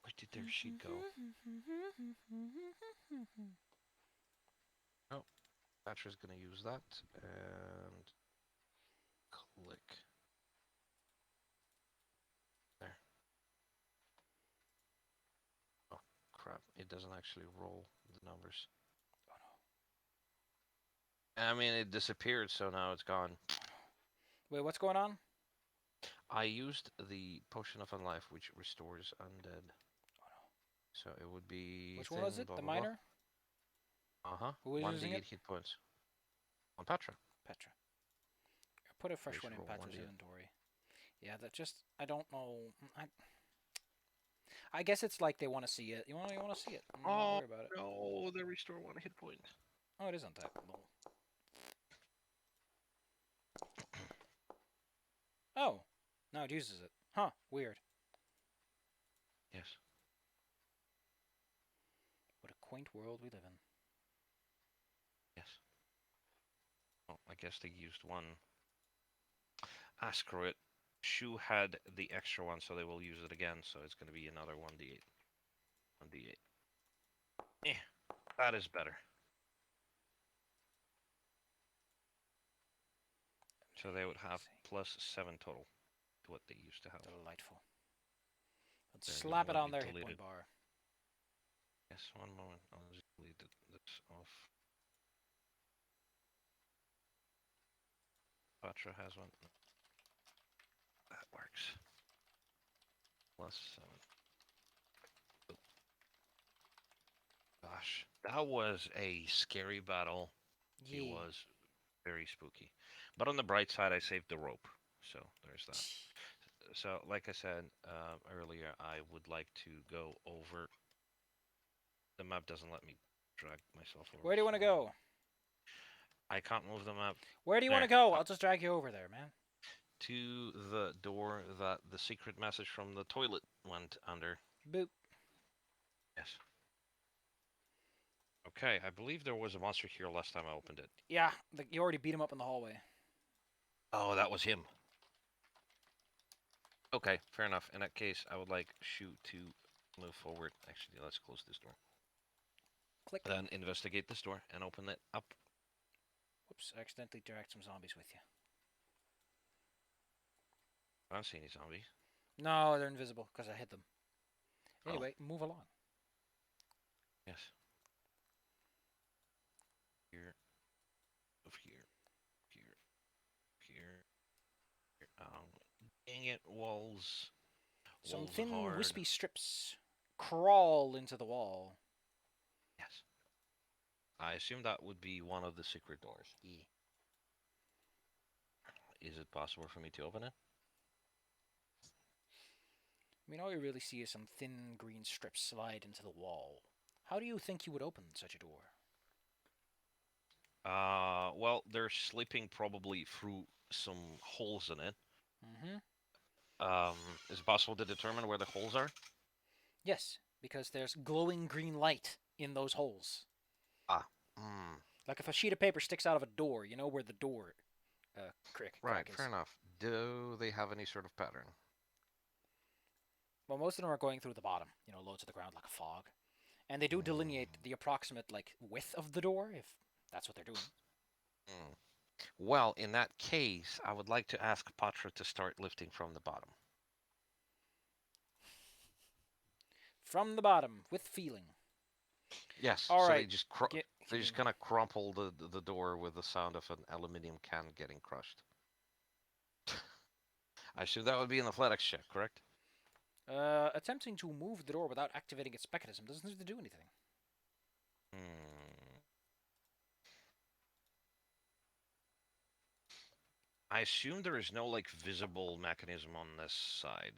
Where did their sheet go? Oh, Patra's gonna use that, and... Click. There. Oh, crap. It doesn't actually roll the numbers. Oh no. I mean, it disappeared, so now it's gone. Wait, what's going on? I used the Potion of Unlife, which restores undead. Oh no. So it would be... Which one was it? Blah, The blah, blah. miner? Uh-huh. Who was using 1d8 it? hit points. On Patra. Petra. Put a fresh Please one in roll Petra's 1d8. inventory. Yeah, that just... I don't know. I guess it's like they want to see it. You want to see it. I'm not worried about it. No, they restore 1 hit point. Oh, it is untappable. Oh, now it uses it. Huh, weird. Yes. What a quaint world we live in. Yes. Well, I guess they used one. Ah, screw it. Shu had the extra one, so they will use it again, so it's going to be another 1d8. 1d8. That is better. So they would have plus 7 total to what they used to have. Delightful. Let's They're slap it gonna on let their me hit delete point bar. Yes, one moment. I'll just delete this off. Patra has one. That works. Plus 7. Oh. Gosh, that was a scary battle. Yeah. It was very spooky. But on the bright side, I saved the rope. So there's that. So, like I said earlier, I would like to go over. The map doesn't let me drag myself over. Where do you want to go? I can't move the map. Where do you want to go? I'll just drag you over there, man. to the door that the secret message from the toilet went under. Boop. Yes. Okay, I believe there was a monster here last time I opened it. Yeah, you already beat him up in the hallway. Oh, that was him. Okay, fair enough. In that case, I would like Shu to move forward. Actually, let's close this door. Click. Then investigate this door and open it up. Whoops, I accidentally dragged some zombies with you. I don't see any zombies. No, they're invisible because I hit them. Anyway, move along. Yes. Here. Over here. Here. Here. Dang it, walls. Some Walls thin, hard. wispy strips crawl into the wall. Yes. I assume that would be one of the secret doors. Yeah. Is it possible for me to open it? I mean, all you really see is some thin green strips slide into the wall. How do you think you would open such a door? Well, they're slipping probably through some holes in it. Mm-hmm. Is it possible to determine where the holes are? Yes, because there's glowing green light in those holes. Ah. Hmm. Like if a sheet of paper sticks out of a door, you know where the door crack Right, is. fair enough. Do they have any sort of pattern? Well, most of them are going through the bottom, low to the ground like a fog. And they do delineate the approximate width of the door, if that's what they're doing. Mm. Well, in that case, I would like to ask Patra to start lifting from the bottom. From the bottom, with feeling. Yes. All so right. they just kind of crumple the door with the sound of an aluminium can getting crushed. I assume that would be an athletics check, correct? Attempting to move the door without activating its mechanism doesn't need to do anything. Hmm. I assume there is no visible mechanism on this side.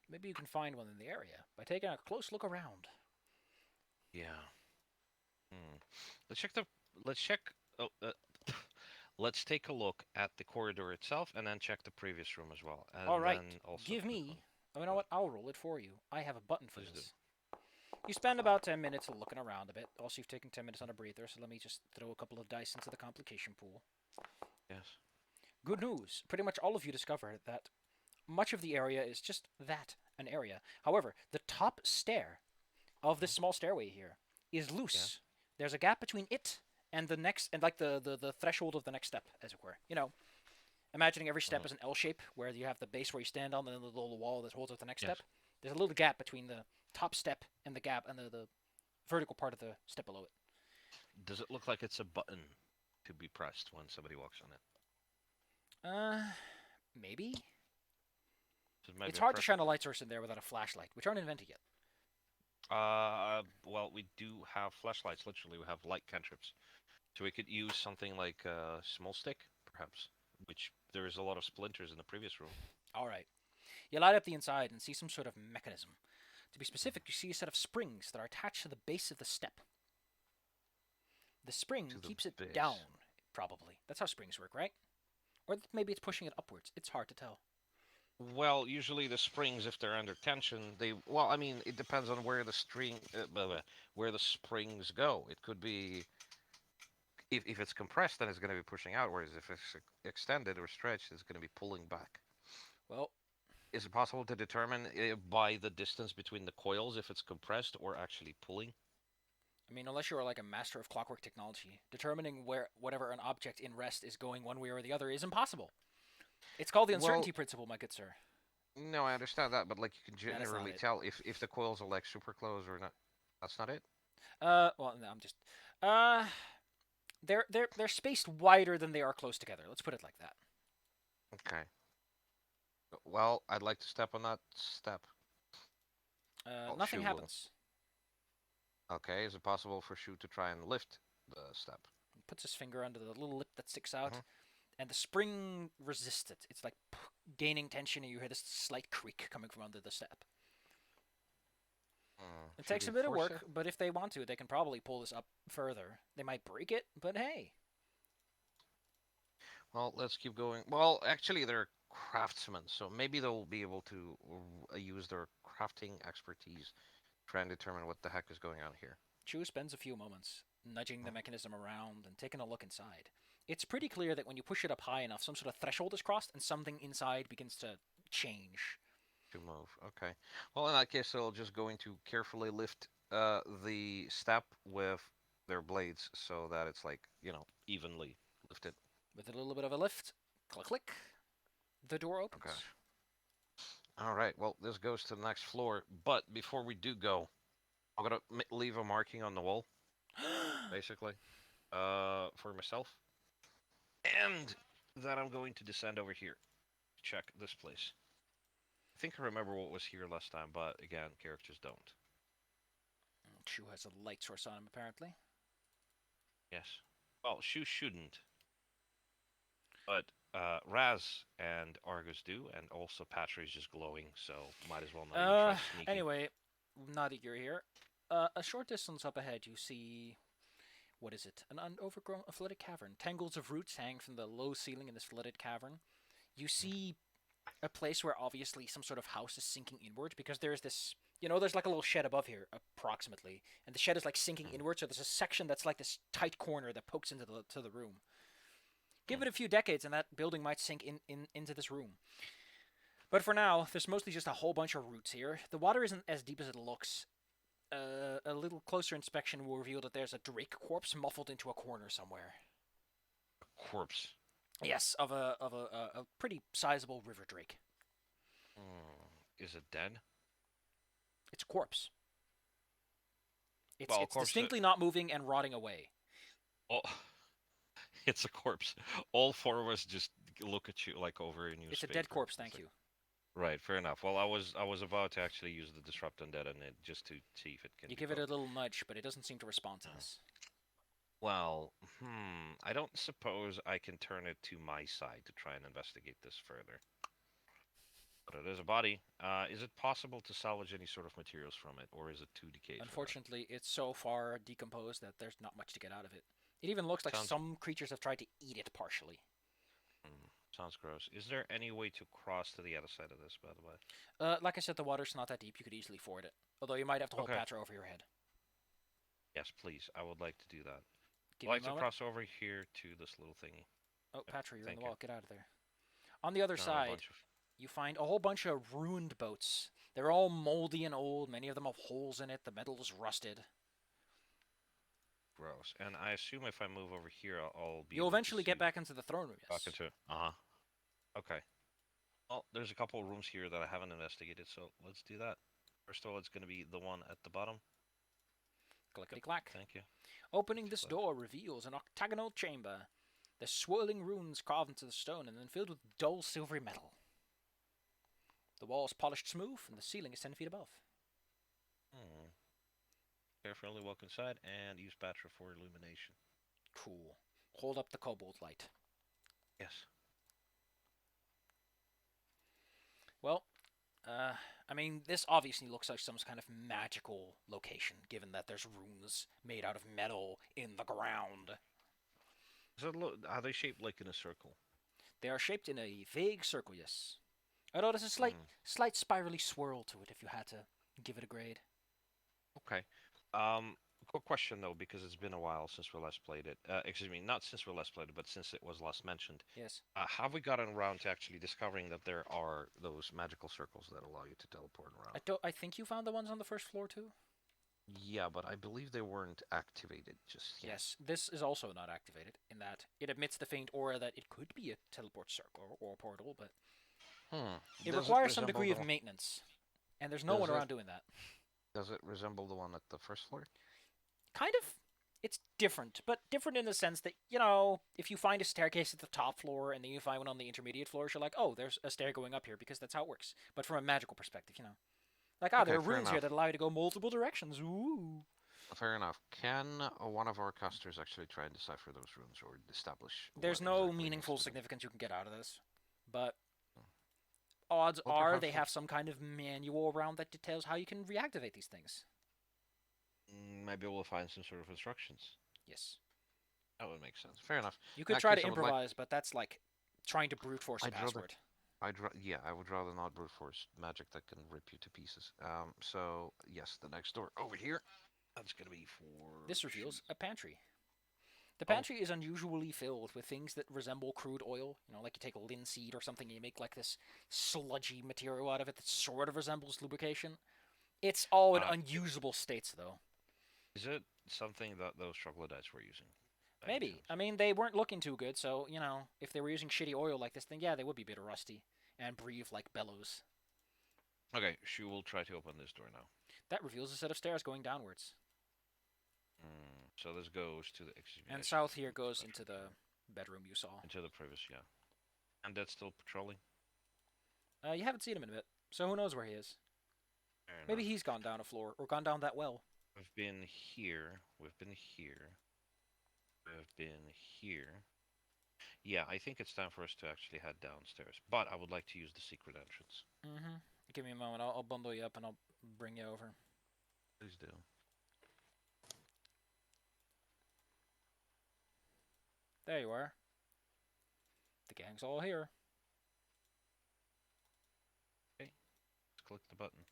Maybe you can find one in the area by taking a close look around. Yeah. Hmm. Let's check the. Let's check. Oh, let's take a look at the corridor itself, and then check the previous room as well. And All right. then also Give me. Oh, you know what? I'll roll it for you. I have a button for Please this. You spend about 10 minutes looking around a bit. Also, you've taken 10 minutes on a breather, so let me just throw a couple of dice into the complication pool. Yes. Good news. Pretty much all of you discovered that much of the area is just that, an area. However, the top stair of this small stairway here is loose. Yeah. There's a gap between it and the next, and the threshold of the next step, as it were. Imagining every step is an L shape, where you have the base where you stand on, and then the little wall that holds up the next step. There's a little gap between the top step and the gap and the vertical part of the step below it. Does it look like it's a button to be pressed when somebody walks on it? Maybe. So It's hard to shine a light source in there without a flashlight, which aren't invented yet. Well, we do have flashlights. Literally, we have light cantrips, so we could use something like a small stick, perhaps. Which there is a lot of splinters in the previous room. All right. You light up the inside and see some sort of mechanism. To be specific, you see a set of springs that are attached to the base of the step. The spring keeps it down, probably. That's how springs work, right? Or maybe it's pushing it upwards. It's hard to tell. Well, usually the springs, if they're under tension, well, I mean, it depends on where the where the springs go. It could be, if it's compressed, then it's going to be pushing out, whereas if it's extended or stretched, it's going to be pulling back. Well, is it possible to determine by the distance between the coils if it's compressed or actually pulling? I mean, unless you're like a master of clockwork technology, determining where whatever an object in rest is going one way or the other is impossible. It's called the uncertainty principle, my good sir. No, I understand that, but you can generally tell if the coils are super close or not. That's not it. Well, no, I'm just. They're spaced wider than they are close together. Let's put it like that. Okay. Well, I'd like to step on that step. Nothing happens. Okay, is it possible for Shu to try and lift the step? He puts his finger under the little lip that sticks out, and the spring resists it. It's like gaining tension, and you hear this slight creak coming from under the step. It takes a bit of work, but if they want to, they can probably pull this up further. They might break it, but hey. Well, let's keep going. Well, actually, they're craftsmen, so maybe they'll be able to use their crafting expertise to try and determine what the heck is going on here. Chu spends a few moments nudging the Hmm, mechanism around and taking a look inside. It's pretty clear that when you push it up high enough, some sort of threshold is crossed and something inside begins to change. to move. Okay. Well, in that case, they'll just going to carefully lift the step with their blades so that it's like, evenly lifted. With a little bit of a lift, click click, the door Okay. opens. All right. Well, this goes to the next floor, but before we do go, I'm gonna leave a marking on the wall, basically, for myself, and that I'm going to descend over here to check this place. I think I remember what was here last time, but again, characters don't. Chu has a light source on him, apparently. Yes. Well, Shu shouldn't, but Raz and Argus do, and also Patra is just glowing, so might as well not even try sneaking. Anyway, now that you're here, a short distance up ahead, you see what is it? An overgrown, flooded cavern. Tangles of roots hang from the low ceiling in this flooded cavern. You see a place where obviously some sort of house is sinking inward because there's this. There's like a little shed above here, approximately, and the shed is like sinking Hmm. inward. So there's a section that's like this tight corner that pokes into the room. Give Hmm. it a few decades, and that building might sink into this room. But for now, there's mostly just a whole bunch of roots here. The water isn't as deep as it looks. A little closer inspection will reveal that there's a drake corpse muffled into a corner somewhere. Corpse. Yes, of a pretty sizable river drake. Hmm. Is it dead? It's a corpse. It's Well, it's corpse. distinctly not moving and rotting away. Oh, it's a corpse. All four of us just look at you like over a It's a newspaper. dead corpse. It's Thank like, you. right, fair enough. Well, I was about to actually use the disrupt undead on it just to see if it can You be give it a poked. little nudge, but it doesn't seem to respond to Hmm. this. Well, I don't suppose I can turn it to my side to try and investigate this further. But it is a body. Is it possible to salvage any sort of materials from it, or is it too decayed for that? Unfortunately, it's so far decomposed that there's not much to get out of it. It even looks like Sounds some creatures have tried to eat it partially. sounds gross. Is there any way to cross to the other side of this, by the way? Like I said, the water's not that deep. You could easily ford it. Although you might have to hold Okay. Patra over your head. Yes, please. I would like to do that. Give I'd me a like to moment. cross over here to this little thingy. Oh, Yep, Patra, you're in the thank you. wall. Get out of there. On the other No, a side, bunch of you find a whole bunch of ruined boats. They're all moldy and old. Many of them have holes in it. The metal is rusted. gross. And I assume if I move over here, I'll be You'll able to eventually get see back into the throne room, back yes. into. Uh huh. Okay. Well, there's a couple of rooms here that I haven't investigated, so let's do that. First of all, it's going to be the one at the bottom. Clickety Yep. clack. Thank you. Opening Clickety this clack. door reveals an octagonal chamber. The swirling runes carved into the stone and then filled with dull silvery metal. The walls polished smooth and the ceiling is 10 feet above. Hmm. Carefully walk inside and use Patra for illumination. Cool. Hold up the kobold light. Yes. Well, I mean, this obviously looks like some kind of magical location, given that there's runes made out of metal in the ground. So are they shaped like in a circle? They are shaped in a vague circle, yes. Although there's a slight, Hmm. slight spirally swirl to it if you had to give it a grade. Okay. Um, quick question though, because it's been a while since we last played it. Excuse me, not since we last played it, but since it was last mentioned. Yes. Have we gotten around to actually discovering that there are those magical circles that allow you to teleport around? I think you found the ones on the first floor too. Yeah, but I believe they weren't activated just yet. Yes, this is also not activated in that it emits the faint aura that it could be a teleport circle or a portal, but Hmm. it Does it requires some resemble degree the of one? maintenance, and there's no Does one it around doing that. does it resemble the one at the first floor? Kind of. It's different, but different in the sense that, if you find a staircase at the top floor and then you find one on the intermediate floors, you're like, oh, there's a stair going up here because that's how it works. But from a magical perspective. Like, there Okay, are fair runes here enough. that allow you to go multiple directions. Ooh. Fair enough. Can one of our casters actually try and decipher those runes or establish There's what no exactly needs meaningful to be done? significance you can get out of this. But odds Well, are perhaps they have some kind of manual around that details how you can reactivate these things. maybe we'll find some sort of instructions. Yes. That would make sense. Fair enough. You In could that try case, to I would like. improvise, but that's like trying to brute force a I'd rather. password. Yeah, I would rather not brute force magic that can rip you to pieces. So yes, the next door over here. That's gonna be for This shoes. reveals a pantry. The Oh, pantry is unusually filled with things that resemble crude oil. You know, like you take a linseed or something and you make like this sludgy material out of it that sort of resembles lubrication. It's all in uh, unusable states, though. is it something that those troglodytes were using, by any Maybe. chance? I mean, they weren't looking too good, so, you know, if they were using shitty oil like this, then yeah, they would be a bit rusty and breathe like bellows. Okay, she will try to open this door now. That reveals a set of stairs going downwards. So this goes to the And examination south here goes into classroom the here, bedroom you saw. into the previous, yeah. And that's still patrolling. You haven't seen him in a bit, so who knows where he is. Fair Maybe enough. he's gone down a floor, or gone down that well. We've been here. We've been here. We've been here. Yeah, I think it's time for us to actually head downstairs. But I would like to use the secret entrance. Mm-hmm. Give me a moment, I'll bundle you up and I'll bring you over. Please do. There you are. The gang's all here. Okay, let's click the button.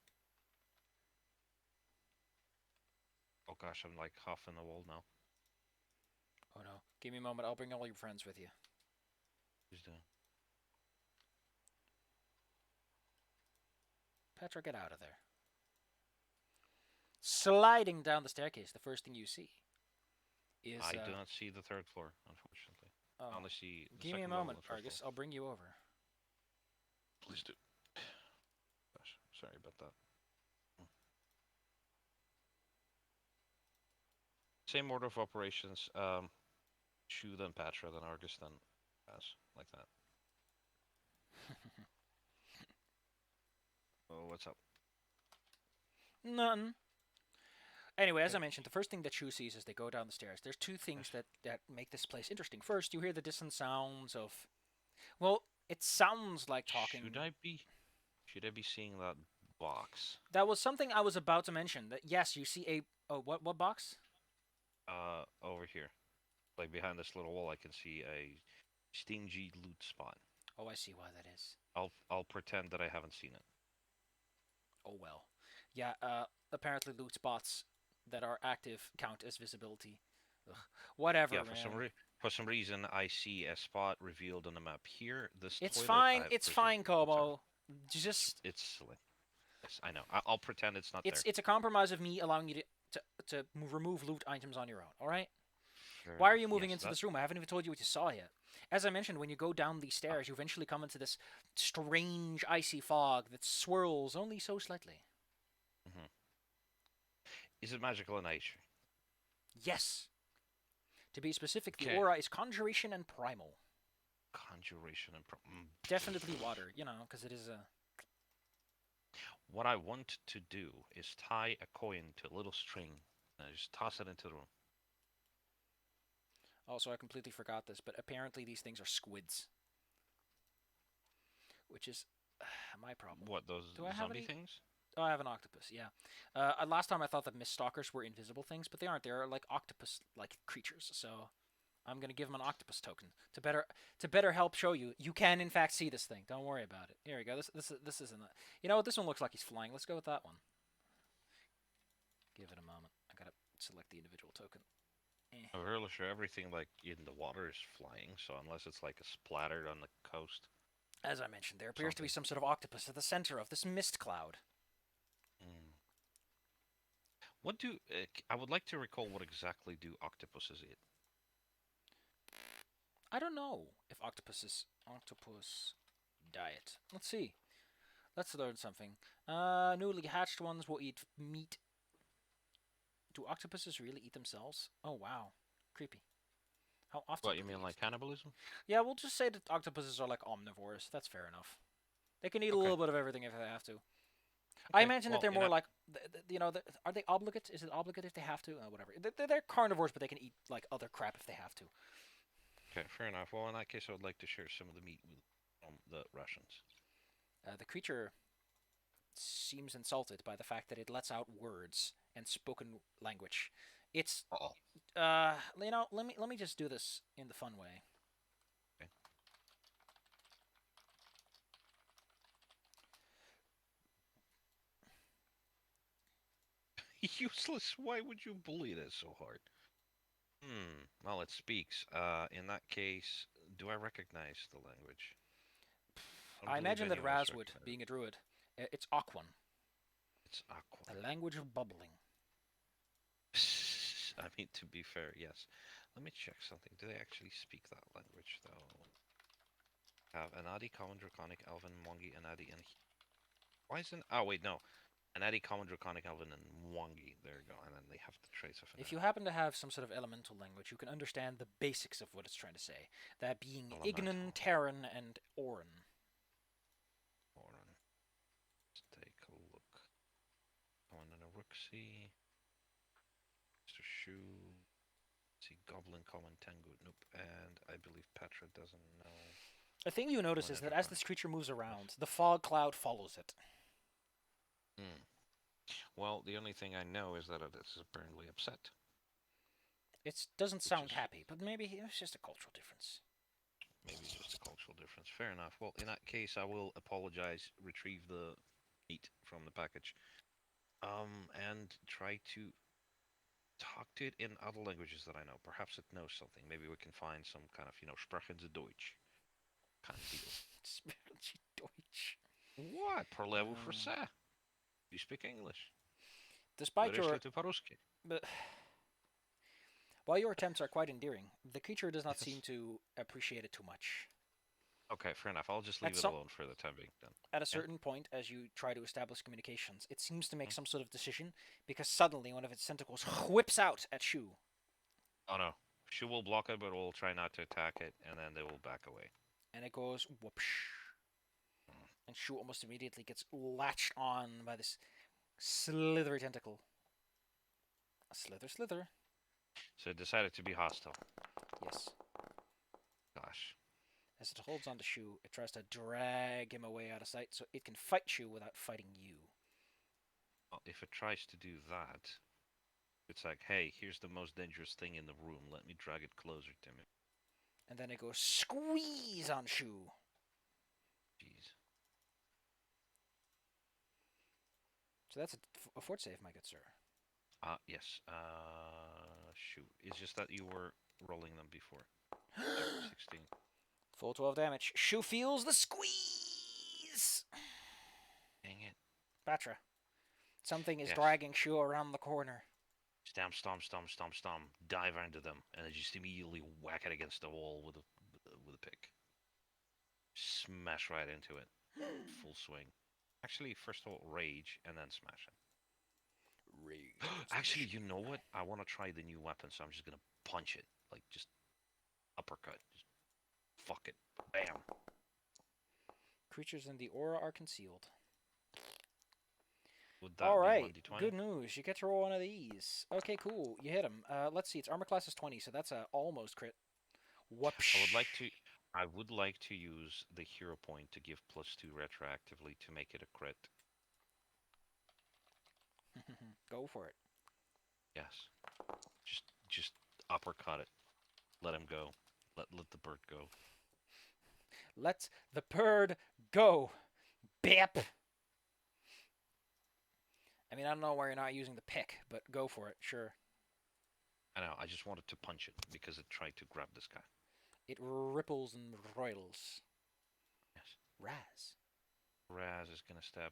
Oh gosh, I'm like half in the wall now. Oh no. Give me a moment, I'll bring all your friends with you. Please do. Petra, get out of there. Sliding down the staircase, the first thing you see is. I do not see the third floor, unfortunately. Oh, I only see the give me a second level moment, and the first Argus. floor. I'll bring you over. Please do. Gosh, sorry about that. Same order of operations. Shu, then Patra, then Argus, then Pass, like that. Oh, what's up? None. Anyway, as I Okay. mentioned, the first thing that Shu sees as they go down the stairs, there's two things that make this place interesting. First, you hear the distant sounds of. Well, it sounds like talking. Should I be seeing that box? That was something I was about to mention. That yes, you see a. Oh, what box? Over here, like behind this little wall, I can see a stingy loot spot. Oh, I see why that is. I'll pretend that I haven't seen it. Oh well. Yeah, apparently loot spots that are active count as visibility. Ugh. Whatever, Yeah, man. for some reason I see a spot revealed on the map here. This It's toilet, fine. I It's presume. fine, Komo. Just It's silly. Yes, I know. I'll pretend it's not there. it's a compromise of me allowing you to remove loot items on your own. All right. Fair Why are enough. you moving Yes, into this room? I haven't even told you what you saw yet. As I mentioned, when you go down these Ah, stairs, you eventually come into this strange icy fog that swirls only so slightly. mhm. Is it magical in nature? Yes. To be specific, the Okay. aura is conjuration and primal. Conjuration and Definitely water, you know, because it is a. What I want to do is tie a coin to a little string and just toss it into the room. Also, I completely forgot this, but apparently these things are squids, which is my problem. What, those Do I have zombie any? things? Oh, I have an octopus. Yeah. Last time I thought that mist stalkers were invisible things, but they aren't. They're like octopus-like creatures. So I'm gonna give them an octopus token to better help show you you can in fact see this thing. Don't worry about it. Here we go. This isn't that. You know what? This one looks like he's flying. Let's go with that one. Give it a moment. I gotta select the individual token. I'm really sure everything like in the water is flying, so unless it's like a splattered on the coast. As I mentioned, there appears to be Something. some sort of octopus at the center of this mist cloud. Mm. I would like to recall what exactly do octopuses eat? I don't know if octopus diet. Let's see. Let's learn something. Newly hatched ones will eat meat. Do octopuses really eat themselves? Oh wow, creepy. How often? What, Do you they mean like eat? cannibalism? Yeah, we'll just say that octopuses are like omnivores. That's fair enough. They can eat a Okay. little bit of everything if they have to. I Okay. imagine that Well, they're more like, you know, are they obligate? Is it obligate if they have to? Whatever. They're carnivores, but they can eat like other crap if they have to. okay, fair enough. Well, in that case, I would like to share some of the meat with the Russians. The creature seems insulted by the fact that it lets out words and spoken language It's Uh-oh. let me just do this in the fun way. Okay. Useless. Why would you bully it so hard? Well, it speaks. In that case, do I recognize the language? I don't I believe imagine any that of us Raz would, recognize it. being a druid. It's Aquan, It's the Aquan. language of bubbling. I mean, to be fair, yes. Let me check something. Do they actually speak that language, though? Have Anadi, Common, Draconic, Elven, Mwangi, Anadi, and... Why isn't... Oh, wait, no. Anadi, Common, Draconic, Elven, and Mwangi. There you go. And then they have the traits of If Anadi. you happen to have some sort of elemental language, you can understand the basics of what it's trying to say. That being Ignan, Elemental. Terran, and Orin. Oran. Let's take a look. Going in a Rooksy. Mr. Shoe. See, Goblin, Common, Tengu. Nope. And I believe Petra doesn't know. A thing you notice is that as this creature moves around, the fog cloud follows it. Well, the only thing I know is that it is apparently upset. It doesn't sound happy, but maybe it's just a cultural difference. Maybe just a cultural difference. Fair enough. Well, in that case, I will apologize, retrieve the meat from the package, and try to talk to it in other languages that I know. Perhaps it knows something. Maybe we can find some kind of, Sprechen Sie Deutsch kind of deal. Sprechen Sie Deutsch. What? Parlez-vous français? You speak English. Despite your... But while your attempts are quite endearing, the creature does not seem to appreciate it too much. Okay, fair enough. I'll just leave it alone for the time being then. At a certain point, as you try to establish communications, it seems to make some sort of decision, because suddenly one of its tentacles whips out at Shu. Oh no. Shu will block it, but will try not to attack it, and then they will back away. And it goes whoopsh. And Shu almost immediately gets latched on by this slithery tentacle. A slither, slither. So it decided to be hostile. Yes. Gosh. As it holds onto Shu, it tries to drag him away out of sight so it can fight Shu without fighting you. Well, if it tries to do that, it's like, hey, here's the most dangerous thing in the room. Let me drag it closer to me. And then it goes squeeze on Shu. Jeez. So that's a fort save, my good sir. Yes. Shoot. It's just that you were rolling them before. 16. Full 12 damage. Shu feels the squeeze! Dang it. Batra. Something is dragging Shu around the corner. Stomp, stomp, stomp, stomp, stomp. Dive into them, and then just immediately whack it against the wall with a pick. Smash right into it. Full swing. Actually, first of all, rage, and then smash it. Rage. Actually, you know what? I want to try the new weapon, so I'm just gonna punch it. Like, just uppercut. Just fuck it. Bam. Creatures in the aura are concealed. Would that Alright, be 1d20? good news. You get to roll one of these. Okay, cool. You hit him. Let's see, its armor class is 20, so that's a almost crit. Whoopsh. I would like to use the hero point to give +2 retroactively to make it a crit. Go for it. Yes. Just uppercut it. Let him go. Let the bird go. Let the bird go. Bap. I mean, I don't know why you're not using the pick, but go for it. Sure. I know. I just wanted to punch it because it tried to grab this guy. It ripples and roils. Yes. Raz. Raz is gonna step,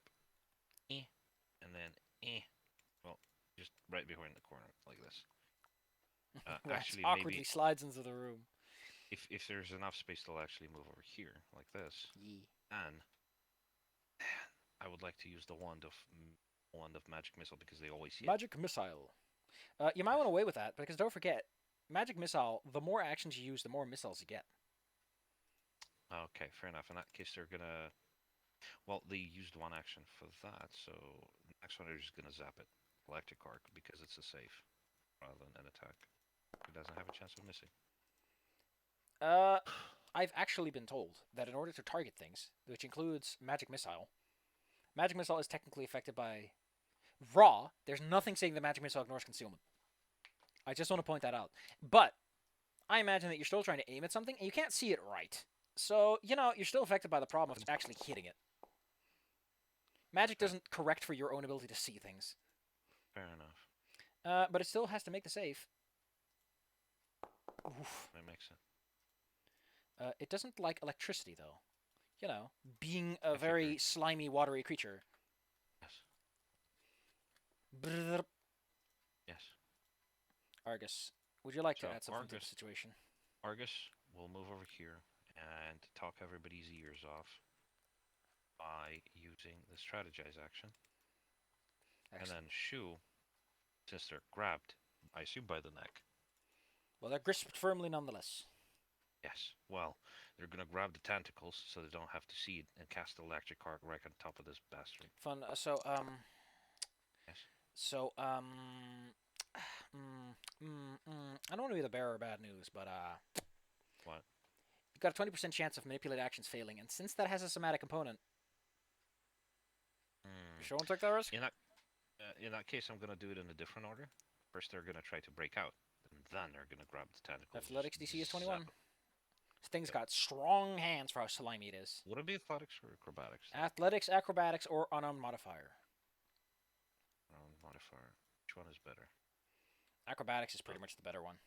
and then, well, just right behind the corner like this. Actually, awkwardly maybe slides into the room. If there's enough space, they'll actually move over here like this. Yee. And I would like to use the wand of magic missile because they always hit. Magic missile. You might want to wait with that because don't forget, magic missile. The more actions you use, the more missiles you get. Okay, fair enough. In that case, they're gonna. Well, they used one action for that, so the next one they're just gonna zap it, electric arc, because it's a save rather than an attack. It doesn't have a chance of missing. I've actually been told that in order to target things, which includes magic missile is technically affected by raw. There's nothing saying that magic missile ignores concealment. I just want to point that out. But I imagine that you're still trying to aim at something and you can't see it right. So, you're still affected by the problem of actually hitting it. Magic Okay. doesn't correct for your own ability to see things. Fair enough. But it still has to make the save. Oof. That makes sense. It doesn't like electricity, though. Being a I very figured. slimy, watery creature. Yes. Brrr. Yes. Argus, would you like to So add something to the situation? Argus will move over here and talk everybody's ears off by using the strategize action. Excellent. And then Shu, since they're grabbed, I assume by the neck. Well, they're gripped firmly nonetheless. Yes. Well, they're gonna grab the tentacles so they don't have to see it and cast the electric arc right on top of this bastard. Fun. Yes. So, I don't want to be the bearer of bad news, but What? you've got a 20% chance of manipulate actions failing, and since that has a somatic component, you sure want to take that risk? In that case, I'm gonna do it in a different order. First, they're gonna try to break out, and then they're gonna grab the tentacles. Athletics DC is 21. Zap. This thing's got strong hands for how slimy it is. Would it be athletics or acrobatics? Athletics, acrobatics, or unarmed modifier. Modifier. Which one is better? Acrobatics is pretty much the better one.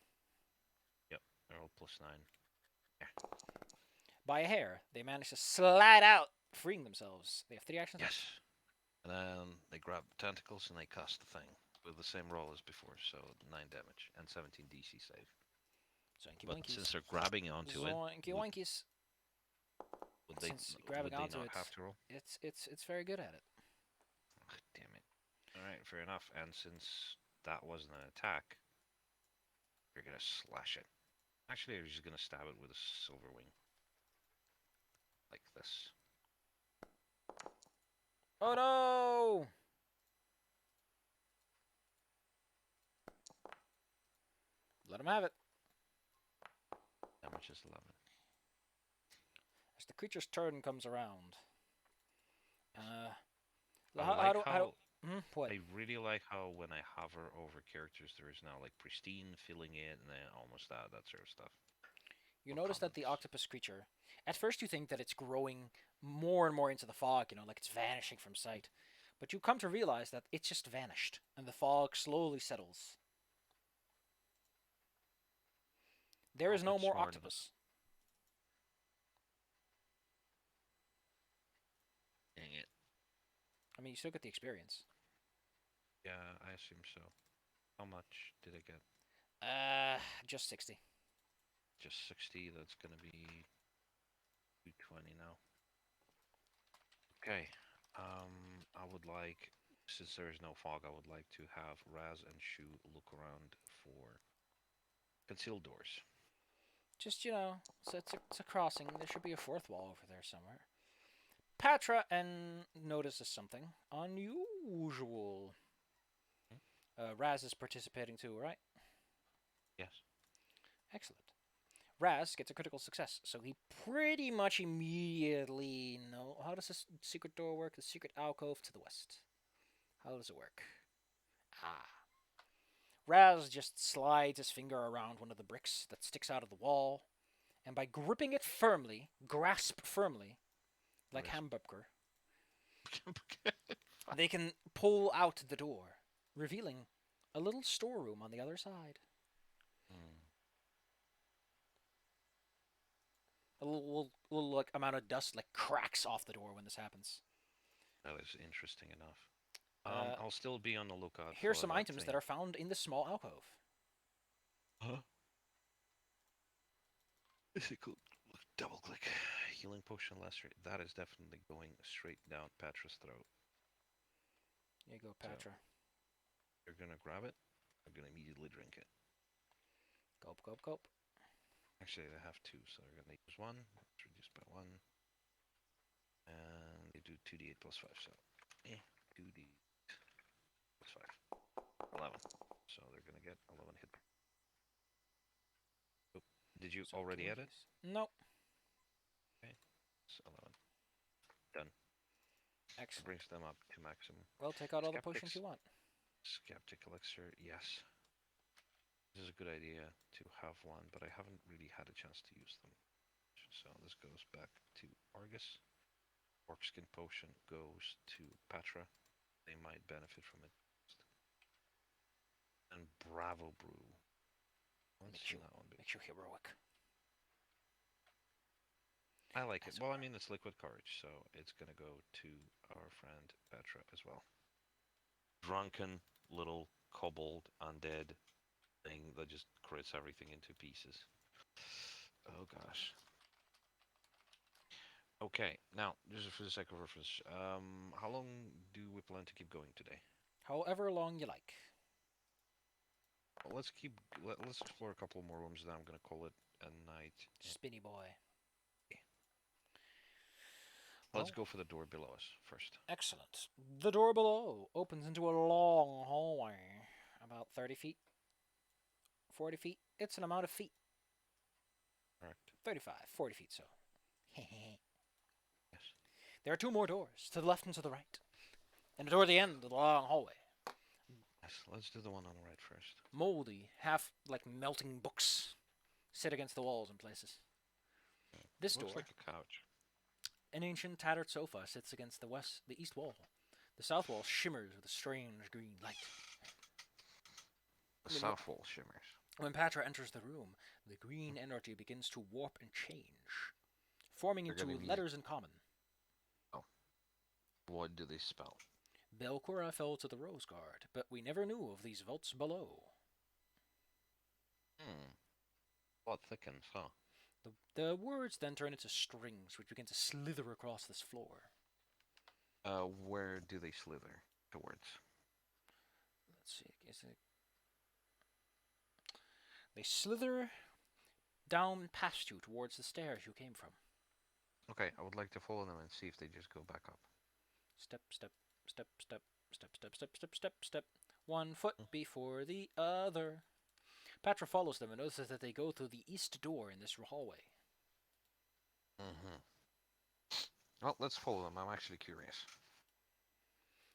Yep. They're all +9. By a hair, they manage to slide out, freeing themselves. They have 3 actions. Yes. And then they grab the tentacles and they cast the thing with the same roll as before, so 9 damage and 17 DC save. Zoinky But winkies. since they're grabbing onto Zoinky winkies. would they, Since would grabbing they onto not it, have to roll? it's very good at it. Oh, damn it. Alright, fair enough. And since that wasn't an attack, you're gonna slash it. Actually, you're just gonna stab it with a silver wing. Like this. Oh no! Let him have it. Damage is 11. As the creature's turn comes around. What? I really like how when I hover over characters, there is now like pristine, filling it, and then almost that sort of stuff. You What notice that the comments? octopus creature, at first you think that it's growing more and more into the fog, like it's vanishing from sight. But you come to realize that it's just vanished, and the fog slowly settles. There is no It's more more octopus. Dang it. I mean, you still get the experience. Yeah, I assume so. How much did I get? Just 60. Just 60. That's gonna be 220 now. Okay. I would like, since there is no fog, I would like to have Raz and Shu look around for concealed doors. Just, so it's a crossing. There should be a fourth wall over there somewhere. Patra and notices something unusual. Raz is participating too, right? Yes. Excellent. Raz gets a critical success, so he pretty much immediately know. How does this secret door work? The secret alcove to the west. How does it work? Raz just slides his finger around one of the bricks that sticks out of the wall, and by gripping it firmly, grasp firmly, like hamburger, they can pull out the door, revealing a little storeroom on the other side. A little like amount of dust like cracks off the door when this happens. That is interesting enough. I'll still be on the lookout. Here's for some that items thing. that are found in this small alcove. Huh? Physical double click. Healing potion lesser. That is definitely going straight down Patra's throat. Here you go, Patra. So, you're gonna grab it. I'm gonna immediately drink it. Gulp, gulp, gulp. Actually, they have 2, so they're gonna use 1. It's reduced by 1. And they do 2d8 plus 5, so 2d plus 5. 11. So they're gonna get 11 hit. Oh, did you already add it? Nope. Okay, it's 11. Done. Excellent. Brings them up to maximum. Well, take out all the potions you want. Skeptic elixir, yes. This is a good idea to have one, but I haven't really had a chance to use them. So this goes back to Argus. Orcskin Potion goes to Patra. They might benefit from it. And Bravo Brew. Let's see that one. Makes you heroic. I like it. Well, I mean, it's liquid courage, so it's going to go to our friend Petra as well. Drunken little kobold undead thing that just crits everything into pieces. Oh, gosh. Okay, now, just for the sake of reference, how long do we plan to keep going today? However long you like. Well, let's explore a couple more rooms, then I'm going to call it a night. Spinny boy. Let's go for the door below us first. Excellent. The door below opens into a long hallway. About 30 feet. 40 feet. It's an amount of feet. Correct. 35, 40 feet, so. Yes. There are two more doors, to the left and to the right. And a door at the end of the long hallway. Yes, let's do the one on the right first. Moldy, half like melting books sit against the walls in places. This Looks door, like a couch. an ancient tattered sofa, sits against the east wall. The south wall shimmers with a strange green light. The south wall shimmers. When Patra enters the room, the green energy begins to warp and change, forming into letters in common. Oh. What do they spell? Belcora fell to the Rose Guard, but we never knew of these vaults below. What thickens, huh? The words then turn into strings, which begin to slither across this floor. Where do they slither towards? Let's see, they slither down past you towards the stairs you came from. Okay, I would like to follow them and see if they just go back up. Step, step, step, step, step, step, step, step, step, step. 1 foot before the other. Patra follows them and notices that they go through the east door in this hallway. Well, let's follow them. I'm actually curious.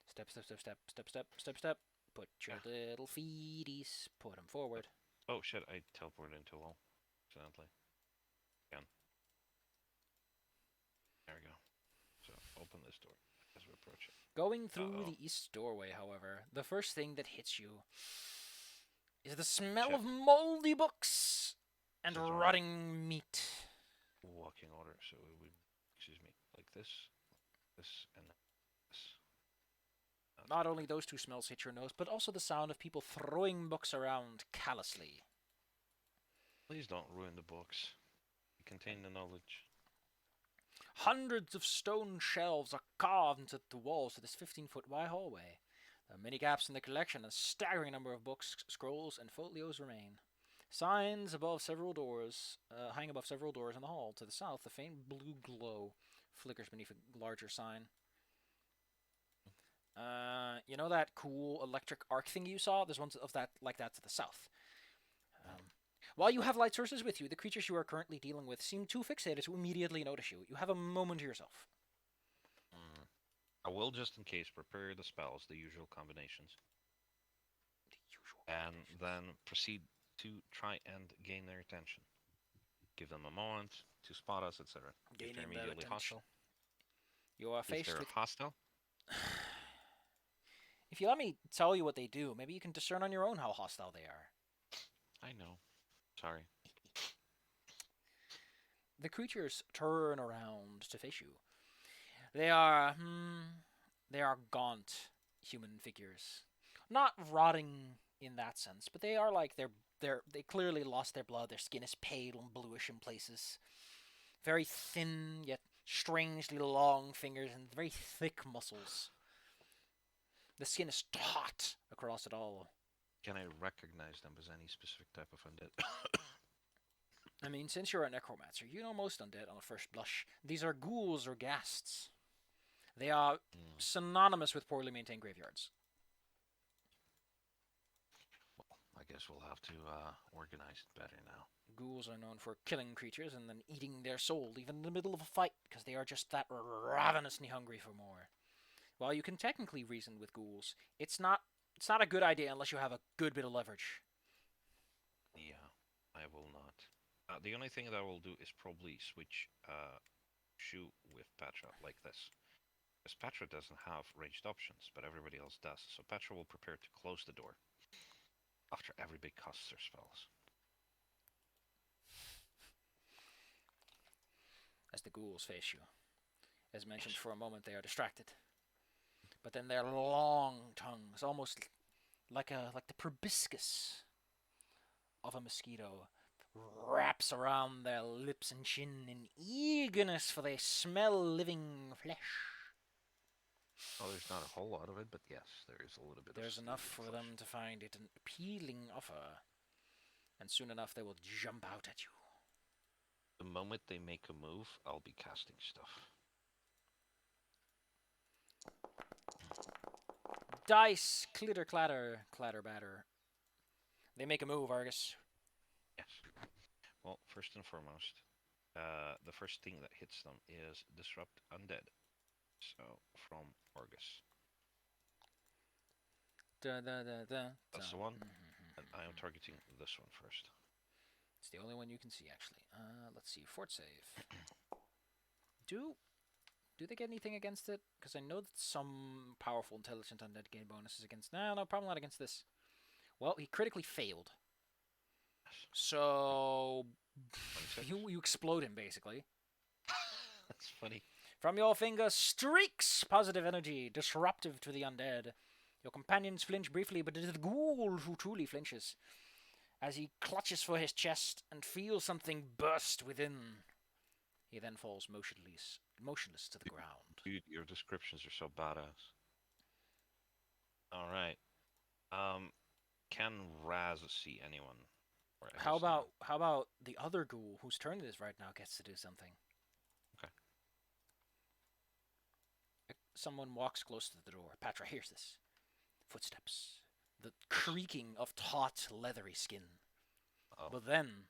Step, step, step, step, step, step, step, step. Put your little feeties. Put them forward. Oh shit! I teleported into a wall. Accidentally. Again. There we go. So open this door as we approach it. Going through the east doorway, however, the first thing that hits you is the smell of moldy books and rotting meat. Walking order, so it would, excuse me, like this, and this. Not only those two smells hit your nose, but also the sound of people throwing books around callously. Please don't ruin the books. They contain the knowledge. Hundreds of stone shelves are carved into the walls of this 15-foot wide hallway. There are many gaps in the collection, and a staggering number of books, scrolls, and folios remain. Signs above several doors, hang above several doors in the hall. To the south, a faint blue glow flickers beneath a larger sign. You know that cool electric arc thing you saw? There's one of that like that to the south. While you have light sources with you, the creatures you are currently dealing with seem too fixated to immediately notice you. You have a moment to yourself. I will, just in case, prepare the spells, the usual combinations. And then proceed to try and gain their attention. Give them a moment to spot us, etc. If they're immediately hostile. You are faced with... hostile? If you let me tell you what they do, maybe you can discern on your own how hostile they are. I know. Sorry. The creatures turn around to face you. They are gaunt human figures. Not rotting in that sense, but they are like they clearly lost their blood. Their skin is pale and bluish in places. Very thin, yet strangely long fingers and very thick muscles. The skin is taut across it all. Can I recognize them as any specific type of undead? I mean, since you're a necromancer, you know most undead on a first blush. These are ghouls or ghasts. They are synonymous with poorly maintained graveyards. Well, I guess we'll have to organize it better now. Ghouls are known for killing creatures and then eating their soul, even in the middle of a fight, because they are just that ravenously hungry for more. While you can technically reason with ghouls, it's not a good idea unless you have a good bit of leverage. Yeah, I will not. The only thing that I will do is probably switch Shu with Petra like this. Because Petra doesn't have ranged options, but everybody else does. So Petra will prepare to close the door after everybody casts their spells. As the ghouls face you. As mentioned, Yes. for a moment they are distracted. But then their long tongues, almost like the proboscis of a mosquito, wraps around their lips and chin in eagerness, for they smell living flesh. Well, there's not a whole lot of it, but yes, there is a little bit of There's enough living for flesh. them to find it an appealing offer, and soon enough they will jump out at you. The moment they make a move, I'll be casting stuff. Dice, clitter clatter, clatter batter. They make a move, Argus. Yes. Well, first and foremost, the first thing that hits them is Disrupt Undead. So, from Argus. Da, da, da, da, That's the one, and I am targeting this one first. It's the only one you can see, actually. Let's see. Fort save. Do they get anything against it? Because I know that some powerful intelligent undead gain bonuses against. No, probably not against this. Well, he critically failed. So you explode him, basically. That's funny. From your finger streaks positive energy, disruptive to the undead. Your companions flinch briefly, but it is the ghoul who truly flinches, as he clutches for his chest and feels something burst within. He then falls motionless to the ground. Dude, your descriptions are so badass. Alright. Can Raz see anyone? How about the other ghoul whose turn it is right now gets to do something? Okay. Someone walks close to the door. Patra hears this. Footsteps. The creaking of taut, leathery skin. Oh. But then,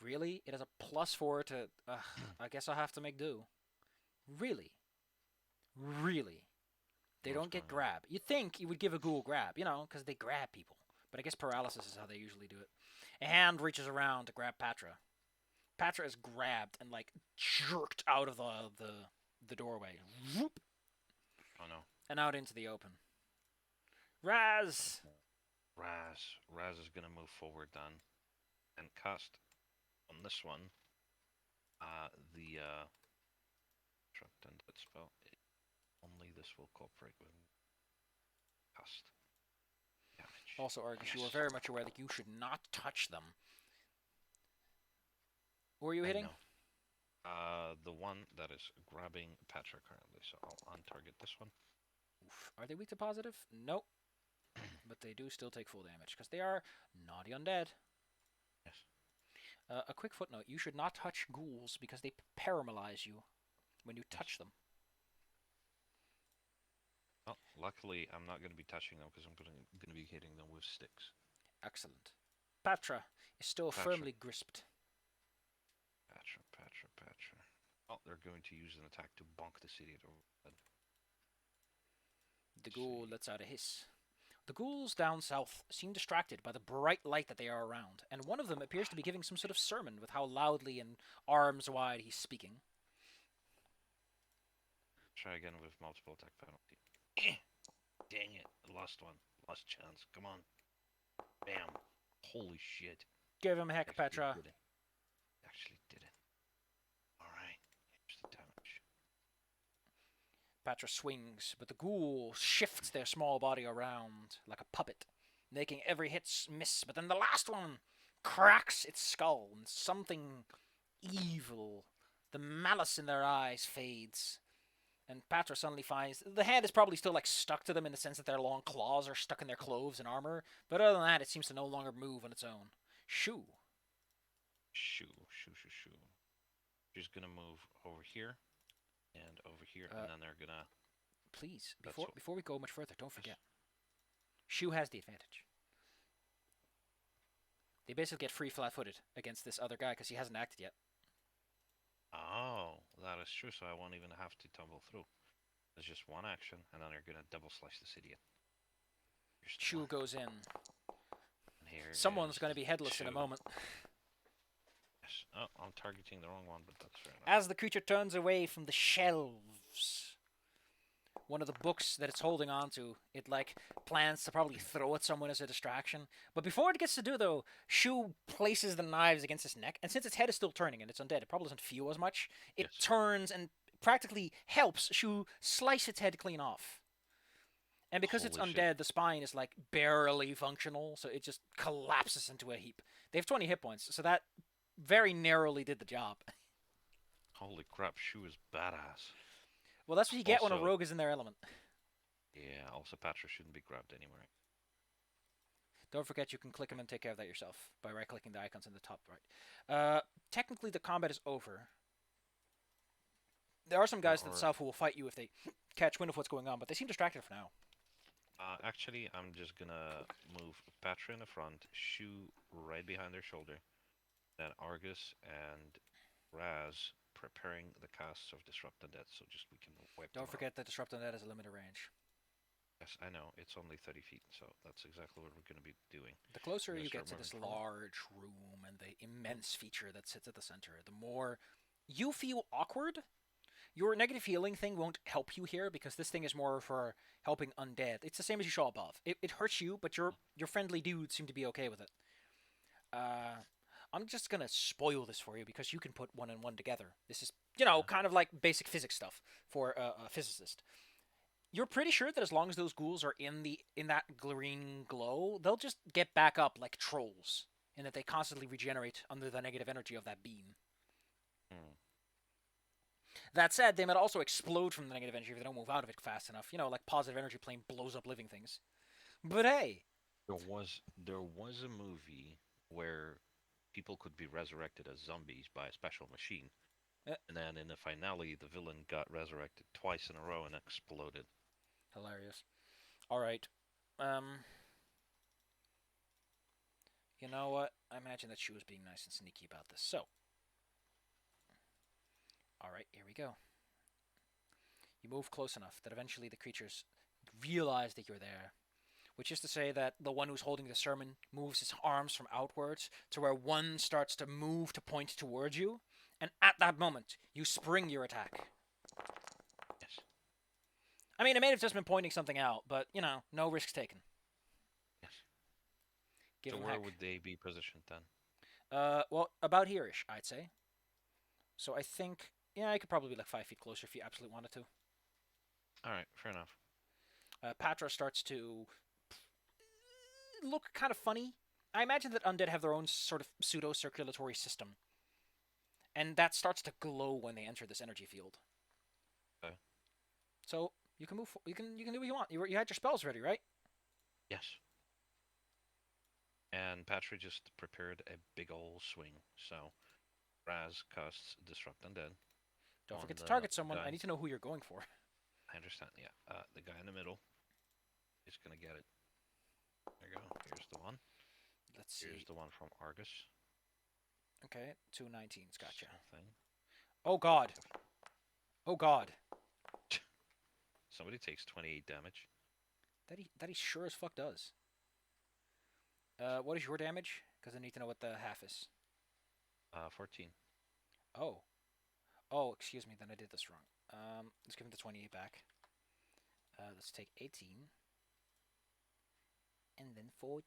really? It has a +4 to... I guess I'll have to make do. Really? They don't get grab. You'd think you would give a ghoul grab, because they grab people. But I guess paralysis is how they usually do it. A hand reaches around to grab Patra. Patra is grabbed and, jerked out of the doorway. Whoop! Oh no. And out into the open. Raz! Raz is gonna move forward then and cast on this one the Disrupt Undead spell. Only this will cooperate with cast damage. Also, Argus, yes. you are very much aware that you should not touch them. Who are you hitting? The one that is grabbing Patra currently, so I'll untarget this one. Oof. Are they weak to positive? Nope. But they do still take full damage, because they are naughty undead. Yes. A quick footnote, you should not touch ghouls, because they paralyze you when you touch them. Well, luckily, I'm not going to be touching them, because I'm going to be hitting them with sticks. Excellent. Patra is still firmly gripped. Patra. Oh, they're going to use an attack to bonk the city overhead. The ghoul lets out a hiss. The ghouls down south seem distracted by the bright light that they are around, and one of them appears to be giving some sort of sermon with how loudly and arms wide he's speaking. Try again with multiple attack penalty. Dang it. Lost one. Lost chance. Come on. Bam. Holy shit. Give him heck, Petra. Actually did it. Alright. Here's the damage. Petra swings, but the ghoul shifts their small body around like a puppet, making every hit miss, but then the last one cracks its skull, and something evil, the malice in their eyes, fades. And Patra suddenly finds the hand is probably still stuck to them in the sense that their long claws are stuck in their clothes and armor, but other than that, it seems to no longer move on its own. Shoo. She's gonna move over here and over here, and then they're gonna. Please, before we go much further, don't forget. Shoo has the advantage. They basically get free flat-footed against this other guy because he hasn't acted yet. Oh, that is true. So I won't even have to tumble through. There's just one action, and then they're gonna double slice the city. Shoo goes in. And Here Someone's is going to the be headless in a 2. moment. Yes. Oh, I'm targeting the wrong one, but that's fair enough. As the creature turns away from the shelves, one of the books that it's holding on to, it like plans to probably throw at someone as a distraction. But before it gets to do though, Shu places the knives against its neck, and since its head is still turning and it's undead, it probably doesn't feel as much. It Yes. turns and practically helps Shu slice its head clean off. And because it's Holy shit. undead, the spine is like barely functional, so it just collapses into a heap. They have 20 hit points, so that very narrowly did the job. Holy crap, Shu is badass. Well, that's what you get when a Also, rogue is in their element. yeah, also Patra shouldn't be grabbed anywhere. Don't forget you can click them and take care of that yourself by right-clicking the icons in the top right. Technically, the combat is over. There are some guys to the south who will fight you if they catch wind of what's going on, but they seem distracted for now. Actually, I'm just gonna move Patra in the front, Shu right behind their shoulder, then Argus and Raz preparing the casts of Disrupt Undead, so just we can wipe them Don't forget that Disrupt Undead has a limited range. Yes, I know. It's only 30 feet, so that's exactly what we're going to be doing. The closer I'm you gonna get to start this moving forward. large room and the immense feature that sits at the center, the more you feel awkward. Your negative healing thing won't help you here because this thing is more for helping undead. It's the same as you saw above. It hurts you, but your friendly dudes seem to be okay with it. I'm just gonna spoil this for you because you can put one and one together. This is, kind of like basic physics stuff for a physicist. You're pretty sure that as long as those ghouls are in that green glow, they'll just get back up like trolls, and that they constantly regenerate under the negative energy of that beam. Hmm. That said, they might also explode from the negative energy if they don't move out of it fast enough. Like positive energy plane blows up living things. But hey, There was a movie where people could be resurrected as zombies by a special machine, eh, and then in the finale, the villain got resurrected twice in a row and exploded. hilarious. All right. Um, you know what? I imagine that she was being nice and sneaky about this. So, all right, here we go. You move close enough that eventually the creatures realize that you're there, which is to say that the one who's holding the sermon moves his arms from outwards to where one starts to move to point towards you, and at that moment, you spring your attack. Yes. I mean, it may have just been pointing something out, but, no risks taken. Yes. Give So him where heck. would they be positioned then? Well, about here-ish, I'd say. So I think, yeah, I could probably be like 5 feet closer if you absolutely wanted to. All right, fair enough. Patra starts to look kind of funny. I imagine that undead have their own sort of pseudo-circulatory system, and that starts to glow when they enter this energy field. Okay. So you can move. You can do what you want. You had your spells ready, right? Yes. And Patra just prepared a big ol' swing, so Raz casts Disrupt Undead Don't on forget to the target someone. I guy. need to know who you're going for. I understand, yeah. The guy in the middle is gonna get it. There you go. Here's the one. Let's see. Here's the one from Argus. Okay, 219s. Gotcha. Thing. Oh god. Oh god. Somebody takes 28 damage. That he sure as fuck does. What is your damage? Because I need to know what the half is. 14. Oh. Oh, excuse me. Then I did this wrong. Let's give him the 28 back. Let's take 18. And then 14.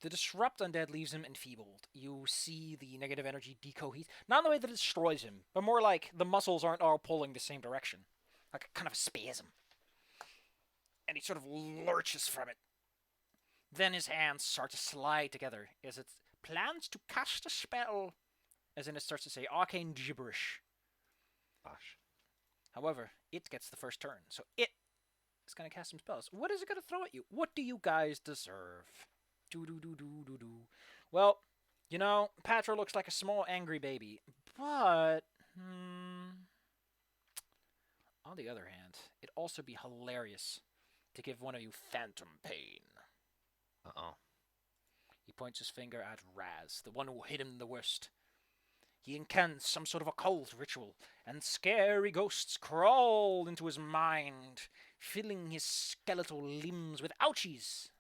The Disrupt Undead leaves him enfeebled. You see the negative energy decohete. Not in the way that it destroys him, but more like the muscles aren't all pulling the same direction. Like a kind of a spasm. And he sort of lurches from it. Then his hands start to slide together as it plans to cast a spell. As in it starts to say arcane gibberish. Gosh. However, it gets the first turn, so it is going to cast some spells. What is it going to throw at you? What do you guys deserve? Do. Well, Patra looks like a small angry baby, but on the other hand, it'd also be hilarious to give one of you phantom pain. Uh-oh. He points his finger at Raz, the one who hit him the worst. He incants some sort of occult ritual, and scary ghosts crawl into his mind, filling his skeletal limbs with ouchies.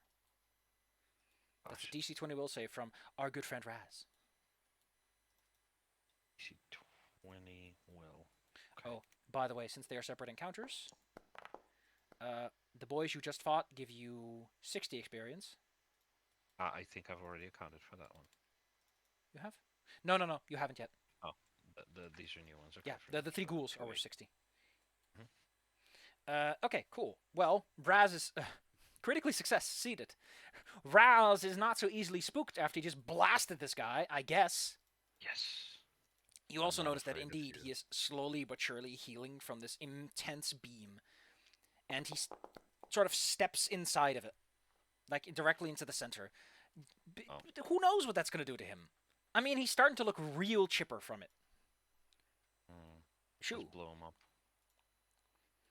That's a Gosh, DC 20 will save from our good friend Raz. DC 20 will. Okay. Oh, by the way, since they are separate encounters, the boys you just fought give you 60 experience. I think I've already accounted for that one. You have? No, no, no, you haven't yet. Oh, these are new ones. Okay, Yeah, for the three sure. ghouls Okay, are worth wait. 60. Mhm. Okay, cool. Well, Raz is critically succeeded. Raz is not so easily spooked after he just blasted this guy, I guess. Yes. You I'm also not notice that afraid of indeed you. he is slowly but surely healing from this intense beam. And he sort of steps inside of it, like directly into the center. Oh, Who knows what that's going to do to him? I mean, he's starting to look real chipper from it. let's Shoo. blow him up.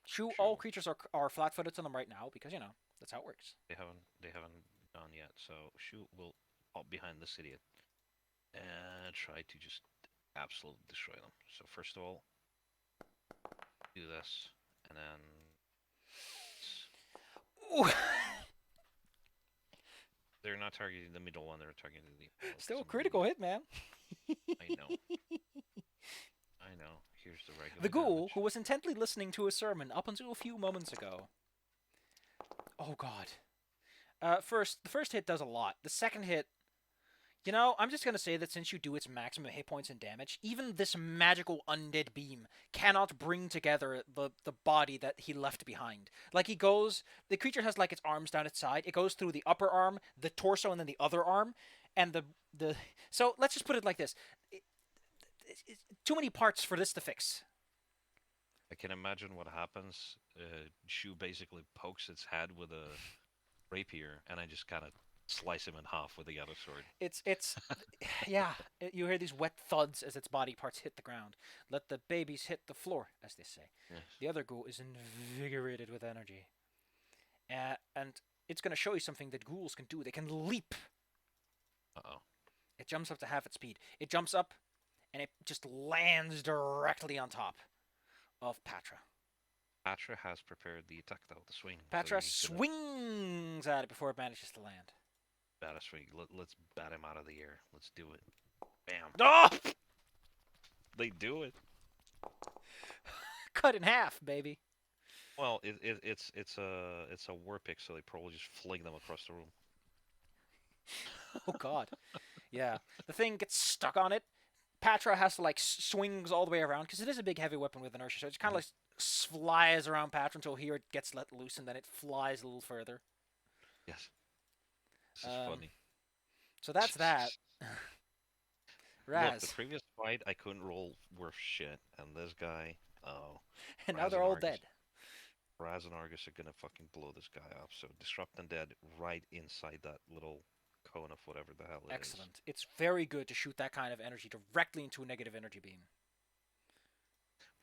Shoo, all Shoo. creatures are flat-footed to them right now because, that's how it works. They haven't done yet. So shoot will pop behind the city and try to just absolutely destroy them. So first of all, do this, and then Ooh. they're not targeting the middle one. They're targeting the Still a some critical hit, man. I know. I know. Here's the regular The ghoul, damage. who was intently listening to a sermon up until a few moments ago. Oh, God. The first hit does a lot. The second hit, I'm just going to say that since you do its maximum hit points and damage, even this magical undead beam cannot bring together the body that he left behind. Like, the creature has, like, its arms down its side. It goes through the upper arm, the torso, and then the other arm. And so let's just put it like this. Too many parts for this to fix. I can imagine what happens. Shu basically pokes its head with a rapier, and I just kind of slice him in half with the other sword. It's yeah. You hear these wet thuds as its body parts hit the ground. Let the babies hit the floor, as they say. Yes. The other ghoul is invigorated with energy, and it's going to show you something that ghouls can do. They can leap. Uh-oh. It jumps up to half its speed. It jumps up, and it just lands directly on top of Patra. Patra has prepared the attack, though, the swing. Patra So swings at it before it manages to land. bat a swing. Let's bat him out of the air. Let's do it. Bam. Oh! They do it. Cut in half, baby. Well, it's a war pick, so they probably just fling them across the room. Oh, God. Yeah. The thing gets stuck on it. Patra has to, like, swings all the way around, because it is a big, heavy weapon with inertia, so it kind of, like, flies around Patra until here it gets let loose, and then it flies a little further. Yes. This is funny. So that's that. Raz. Look, the previous fight, I couldn't roll worth shit, and this guy, oh. And now Raz they're and all Argus. dead. Raz and Argus are gonna fucking blow this guy up. So disrupt undead right inside that little cone of whatever the hell it is. Excellent. It's very good to shoot that kind of energy directly into a negative energy beam.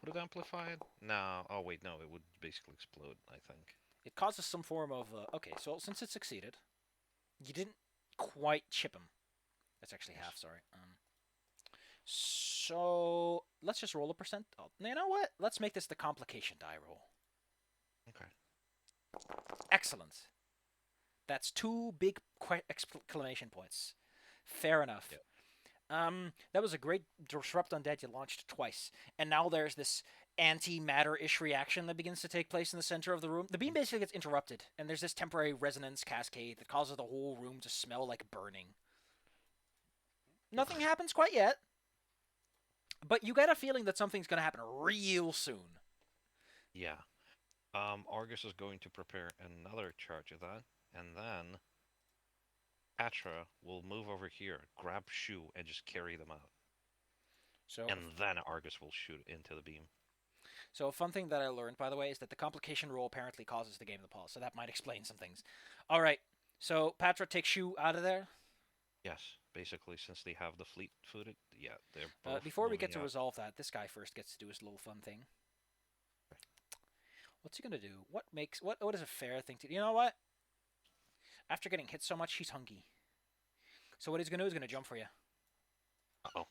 Would it amplify it? No. Oh wait, no. It would basically explode. I think. It causes some form of... okay, so since it succeeded, you didn't quite chip him. That's actually half, sorry. So let's just roll a percent. Oh, you know what? Let's make this the complication die roll. Okay. Excellent. That's 2 big exclamation points. Fair enough. Yep. That was a great Disrupt Undead you launched twice. And now there's this anti-matter-ish reaction that begins to take place in the center of the room. The beam basically gets interrupted, and there's this temporary resonance cascade that causes the whole room to smell like burning. Nothing happens quite yet, but you get a feeling that something's going to happen real soon. Yeah. Argus is going to prepare another charge of that, and then Patra will move over here, grab Shu, and just carry them out. So, And then Argus will shoot into the beam. So a fun thing that I learned, by the way, is that the complication roll apparently causes the game to pause, so that might explain some things. All right, so Patra takes Shu out of there. Yes, basically, since they have the fleet-footed, yeah, they're both Before we get moving to out. resolve that, this guy first gets to do his little fun thing. What's he gonna do? What is a fair thing to do? You know what? After getting hit so much, he's hungry. So what he's gonna do is gonna jump for you. Uh-oh.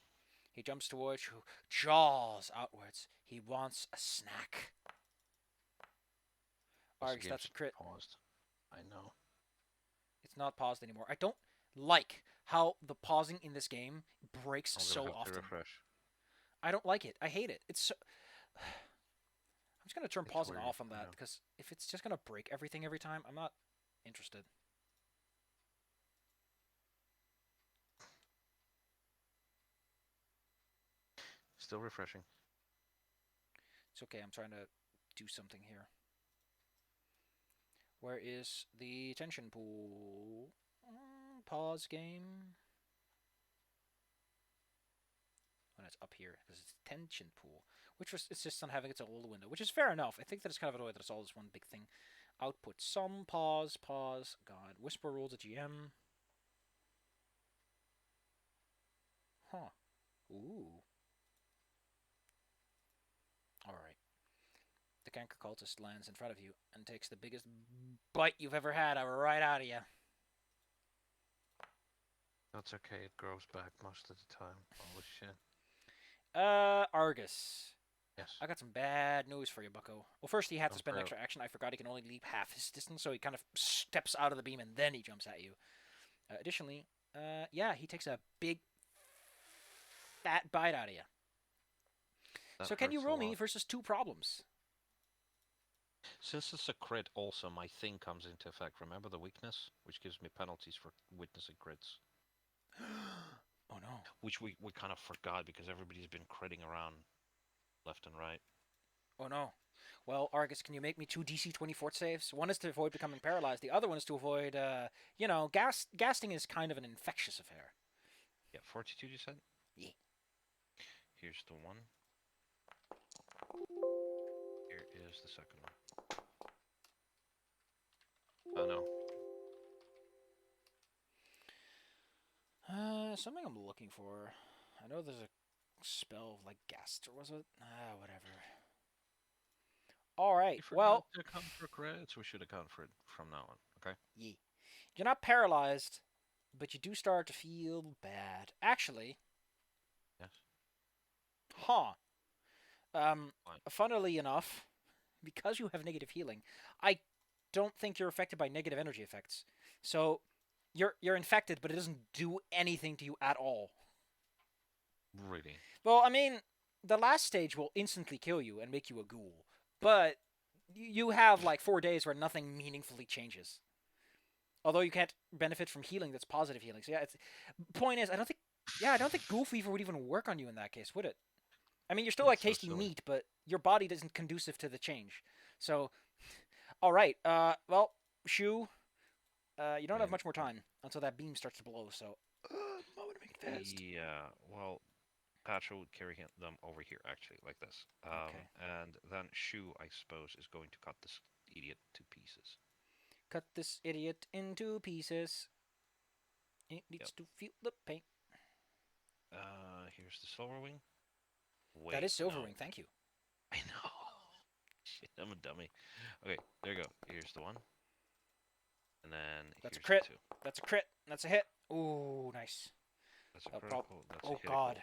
He jumps towards you, jaws outwards. He wants a snack. Argus, that's a crit. Paused. I know. It's not paused anymore. I don't like how the pausing in this game breaks I'm gonna so have to often. refresh. I don't like it. I hate it. It's so... I'm just gonna turn It's pausing weird. off on I that know. because if it's just gonna break everything every time, I'm not interested. Still refreshing. It's okay. I'm trying to do something here. Where is the tension pool? Pause game. When it's up here because it's tension pool, which was it's just on having its own little window, which is fair enough. I think that it's kind of annoying that it's all this one big thing. Output some pause. God, whisper rule to GM. Huh. Ooh. All right. The canker cultist lands in front of you and takes the biggest bite you've ever had right out of you. That's okay. It grows back most of the time. Holy shit. Argus. Yes. I got some bad news for you, bucko. Well, first he had to I'm spend proud. extra action. I forgot he can only leap half his distance, so he kind of steps out of the beam and then he jumps at you. Additionally, yeah, he takes a big fat bite out of you. That So can you hurts a roll me lot. versus two problems? Since it's a crit, also my thing comes into effect. Remember the weakness, which gives me penalties for witnessing crits, Oh no. which we kind of forgot because everybody's been critting around left and right. Oh no. Well, Argus, can you make me two DC 20 fort saves? One is to avoid becoming paralyzed. The other one is to avoid, gasting is kind of an infectious affair. Yeah, 42. You said. Yeah. Here's the one. Here is the second one. Oh no. Something I'm looking for. I know there's a spell of like ghast, or was it? Whatever. All right. We forgot Well, to account for crits. We should account for it from now on. Okay. yeah. You're not paralyzed, but you do start to feel bad. Actually, Yes. huh. Um, Fine. funnily enough, because you have negative healing, I don't think you're affected by negative energy effects. So you're infected, but it doesn't do anything to you at all. Really. Well, I mean, the last stage will instantly kill you and make you a ghoul, but you have like 4 days where nothing meaningfully changes. Although you can't benefit from healing that's positive healing. So yeah, it's point is I don't think ghoul fever would even work on you in that case, would it? I mean, you're still like That's so tasting silly. meat, but your body isn't conducive to the change. So, all right. Well, Shu, you don't have Yeah. much more time until that beam starts to blow. So, I'm gonna make it fast. Yeah. Well, Pacha would carry them over here, actually, like this. Okay. And then Shu, I suppose, is going to cut this idiot to pieces. Cut this idiot into pieces. It Yep. needs to feel the pain. Here's the silver wing. That Wait, is no. Silverwing. Thank you. I know. Shit, I'm a dummy. Okay, there you go. Here's the one. And then That's a here's the crit. two. That's a crit. That's a hit. Ooh, nice. That's a Prob- critical. That's a oh critical. God.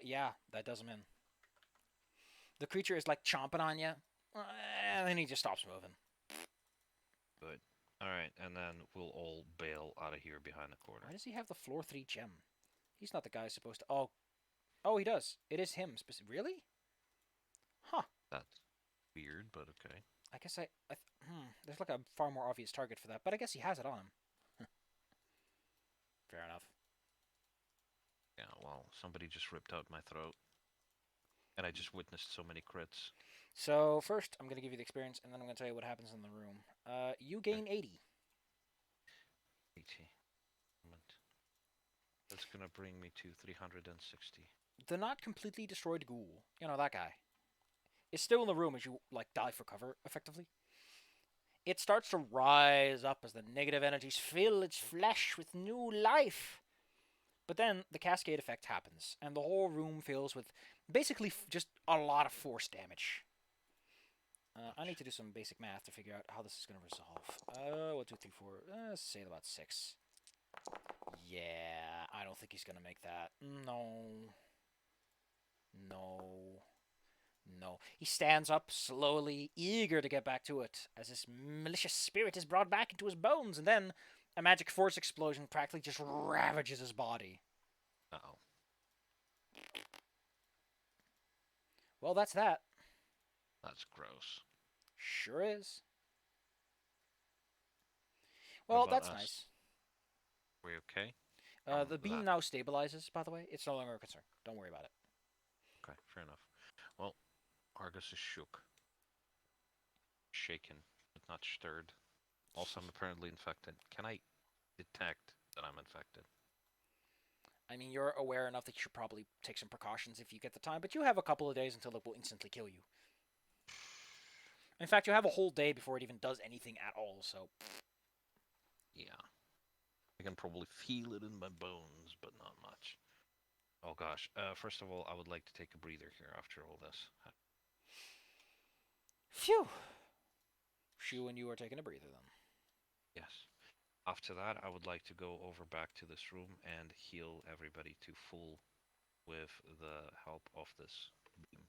Yeah, that does him in. The creature is like chomping on you, and then he just stops moving. Good. Alright, and then we'll all bail out of here behind the corner. Why does he have the floor 3 gem? He's not the guy supposed to. Oh, he does. It is him. Really? Huh. That's weird, but okay. I guess there's like a far more obvious target for that, but I guess he has it on him. Fair enough. Yeah, well, somebody just ripped out my throat. And I just witnessed so many crits. So first, I'm gonna give you the experience, and then I'm gonna tell you what happens in the room. You gain 80. 80. Moment. That's gonna bring me to 360. The not completely destroyed ghoul, that guy, is still in the room as you like dive for cover, effectively. It starts to rise up as the negative energies fill its flesh with new life. But then the cascade effect happens, and the whole room fills with basically just a lot of force damage. I need to do some basic math to figure out how this is going to resolve. 1, 2, 3, 4. Let's say about 6. Yeah, I don't think he's going to make that. No. No. No. He stands up slowly, eager to get back to it, as his malicious spirit is brought back into his bones, and then a magic force explosion practically just ravages his body. Uh-oh. Well, that's that. That's gross. Sure is. What Well, about that's us? nice. We okay? The beam That. now stabilizes, by the way. It's no longer a concern. Don't worry about it. Okay, fair enough. Well, Argus is shook, shaken, but not stirred. Also, I'm apparently infected. Can I detect that I'm infected? I mean, you're aware enough that you should probably take some precautions if you get the time, but you have a couple of days until it will instantly kill you. In fact, you have a whole day before it even does anything at all, so. Yeah. I can probably feel it in my bones, but not much. Oh gosh. First of all, I would like to take a breather here after all this. Phew! Shu and you are taking a breather then. Yes. After that, I would like to go over back to this room and heal everybody to full with the help of this beam.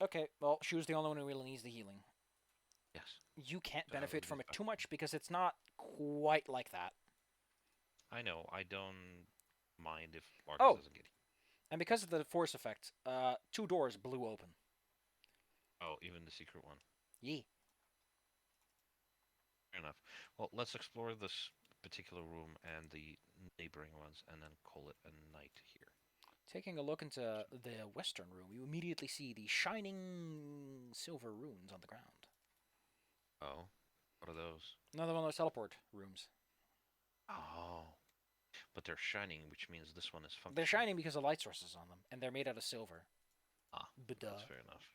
Okay, well, Shu's the only one who really needs the healing. Yes. You can't To have him benefit be from it too effective. much because it's not quite like that. I know. I don't mind if Argus Oh, doesn't get. and because of the force effect, two doors blew open. Oh, even the secret one. Yee. Fair enough. Well, let's explore this particular room and the neighboring ones, and then call it a night here. Taking a look into the western room, you immediately see the shining silver runes on the ground. Oh, what are those? Another one of those teleport rooms. Oh, but they're shining, which means this one is They're functional. shining because the light sources on them, and they're made out of silver. Ah, Duh. that's fair enough.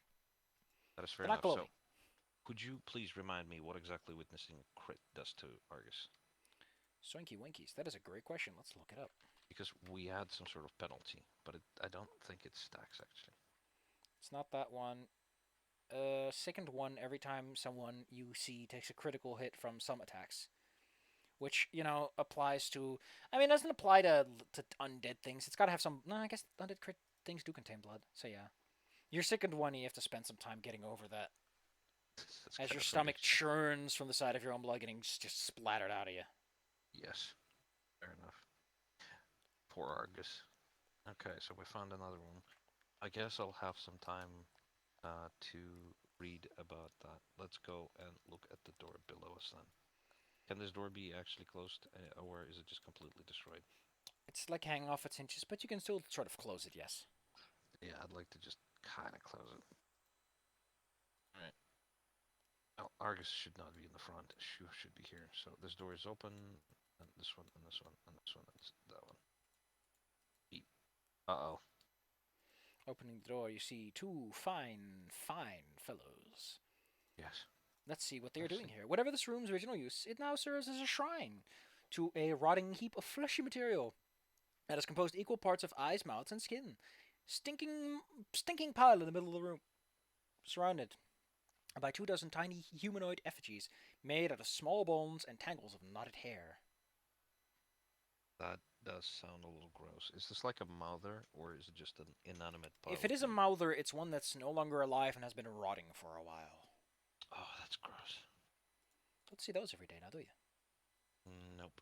That is fair They're not enough. glowing. So, could you please remind me what exactly witnessing crit does to Argus? Swanky Winkies. That is a great question. Let's look it up. Because we had some sort of penalty, but I don't think it stacks actually. It's not that one. Second one every time someone you see takes a critical hit from some attacks. Which, applies to. I mean, it doesn't apply to undead things. It's got to have some. No, I guess undead crit things do contain blood. So, yeah. Your second one, you have to spend some time getting over that. That's As kind your of stomach ridiculous. churns from the side of your own blood getting just splattered out of you. Yes, fair enough. Poor Argus. Okay, so we found another one. I guess I'll have some time to read about that. Let's go and look at the door below us then. Can this door be actually closed, or is it just completely destroyed? It's like hanging off its hinges, but you can still sort of close it, yes. Yeah, I'd like to just kind of close it. Alright. Well, Argus should not be in the front. She should be here. So this door is open, and this one, and this one, and this one, and that one. Beep. Uh-oh. Opening the door, you see two fine, fine fellows. Yes. Let's see what they are Let's doing see. here. Whatever this room's original use, it now serves as a shrine to a rotting heap of fleshy material that is composed equal parts of eyes, mouths, and skin. Stinking pile in the middle of the room, surrounded by 24 tiny humanoid effigies made out of small bones and tangles of knotted hair. That does sound a little gross. Is this like a mother, or is it just an inanimate pile If it of is a meat? mouther, it's one that's no longer alive and has been rotting for a while. Oh, that's gross. Don't see those every day now, do you? Nope.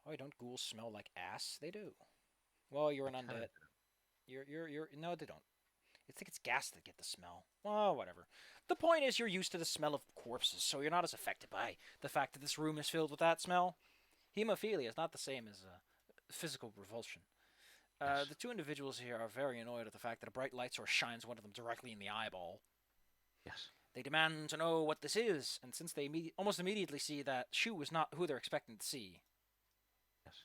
Oh, don't ghouls smell like ass? They do. Well, you're an They kind undead. of You're. No, they don't. I think it's gas that get the smell. Oh, whatever. The point is, you're used to the smell of corpses, so you're not as affected by the fact that this room is filled with that smell. Hemophilia is not the same as physical revulsion. yes. The two individuals here are very annoyed at the fact that a bright light source shines one of them directly in the eyeball. Yes. They demand to know what this is, and since they almost immediately see that Shu is not who they're expecting to see, Yes.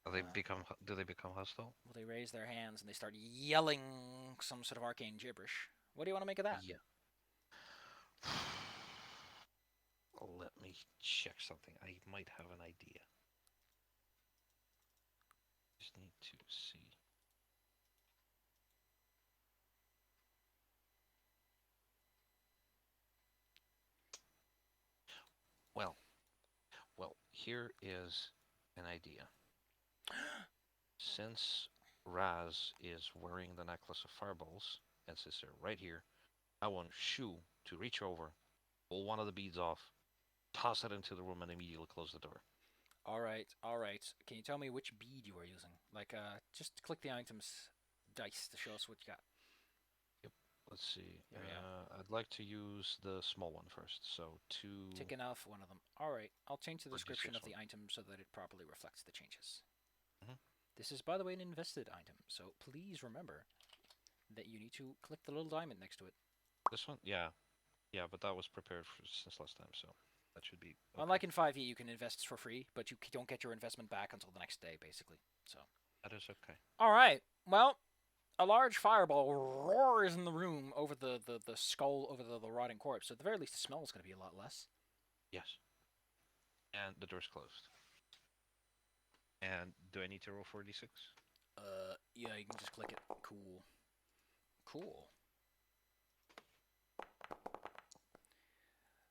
Do they uh, become? Do they become hostile? well, they raise their hands and they start yelling some sort of arcane gibberish. What do you want to make of that? Yeah. Let me check something. I might have an idea. Just need to see. Well, here is an idea. Since Raz is wearing the necklace of fireballs and sits there right here, I want Shu to reach over, pull one of the beads off, toss it into the room, and immediately close the door. All right, all right. Can you tell me which bead you are using? Like, just click the items dice to show us what you got. Yep. Let's see. Here we go. I'd like to use the small one first. So Taking off one of them. All right, I'll change the or just description this of one. the item so that it properly reflects the changes. Mhm. This is, by the way, an invested item, so please remember that you need to click the little diamond next to it. This one, yeah, yeah, but that was prepared since last time, so that should be okay. Unlike in 5e, you can invest for free, but you don't get your investment back until the next day, basically. So. That is okay. All right. Well, a large fireball roars in the room over the skull, over the rotting corpse. So at the very least, the smell is going to be a lot less. Yes. And the door's closed. And do I need to roll 4d6? Yeah, you can just click it. Cool. Cool.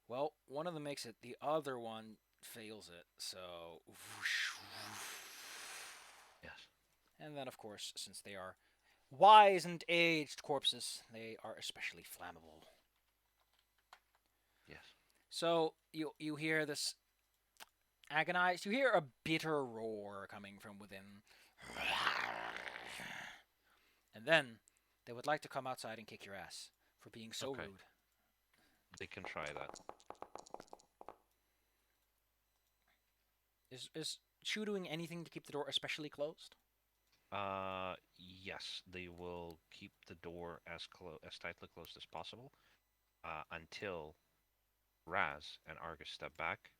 Well, one of them makes it, the other one fails it. So. Yes. And then, of course, since they are wise and aged corpses, they are especially flammable. Yes. So you hear this agonized. You hear a bitter roar coming from within. And then they would like to come outside and kick your ass for being so Okay. rude. They can try that. Is Shu doing anything to keep the door especially closed? Yes, they will keep the door as tightly closed as possible, until Raz and Argus step back,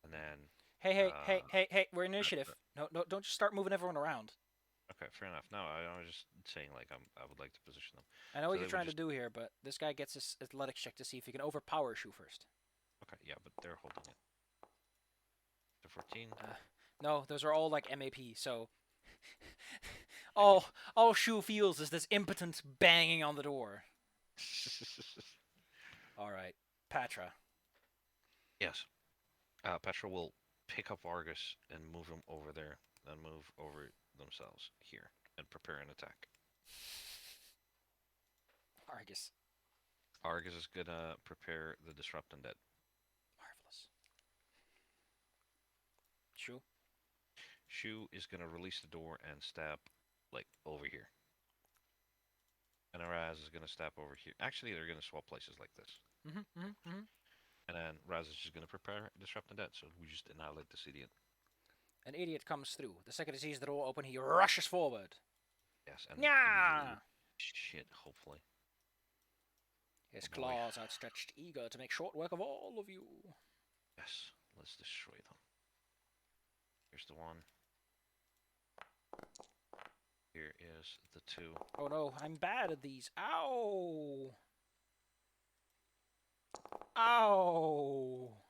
and then. Hey! We're initiative. No, don't just start moving everyone around. Okay, fair enough. No, I was just saying, like, I would like to position them. I know So what they you're would trying to just- do here, but this guy gets his athletics check to see if he can overpower Shu first. Okay, yeah, but they're holding it. So 14. No, those are all like MAP. So all Shu feels is this impotent banging on the door. All right, Patra. Yes. Petra will pick up Argus and move him over there, then move over themselves here and prepare an attack. Argus. Argus is gonna prepare the Disrupt Undead. Marvelous. Shu. Shu is gonna release the door and stab, like, over here. And Raz is gonna stab over here. Actually, they're gonna swap places like this. And then Raz is just gonna prepare Disrupt Undead, so we just annihilate this idiot. An idiot comes through. The second he sees the door open, he rushes forward. Yes, and Yeah. shit, hopefully. His Oh boy. claws outstretched, eager to make short work of all of you. Yes, let's destroy them. Here's the one. Here is the two. Oh no, I'm bad at these. Ow! Ow!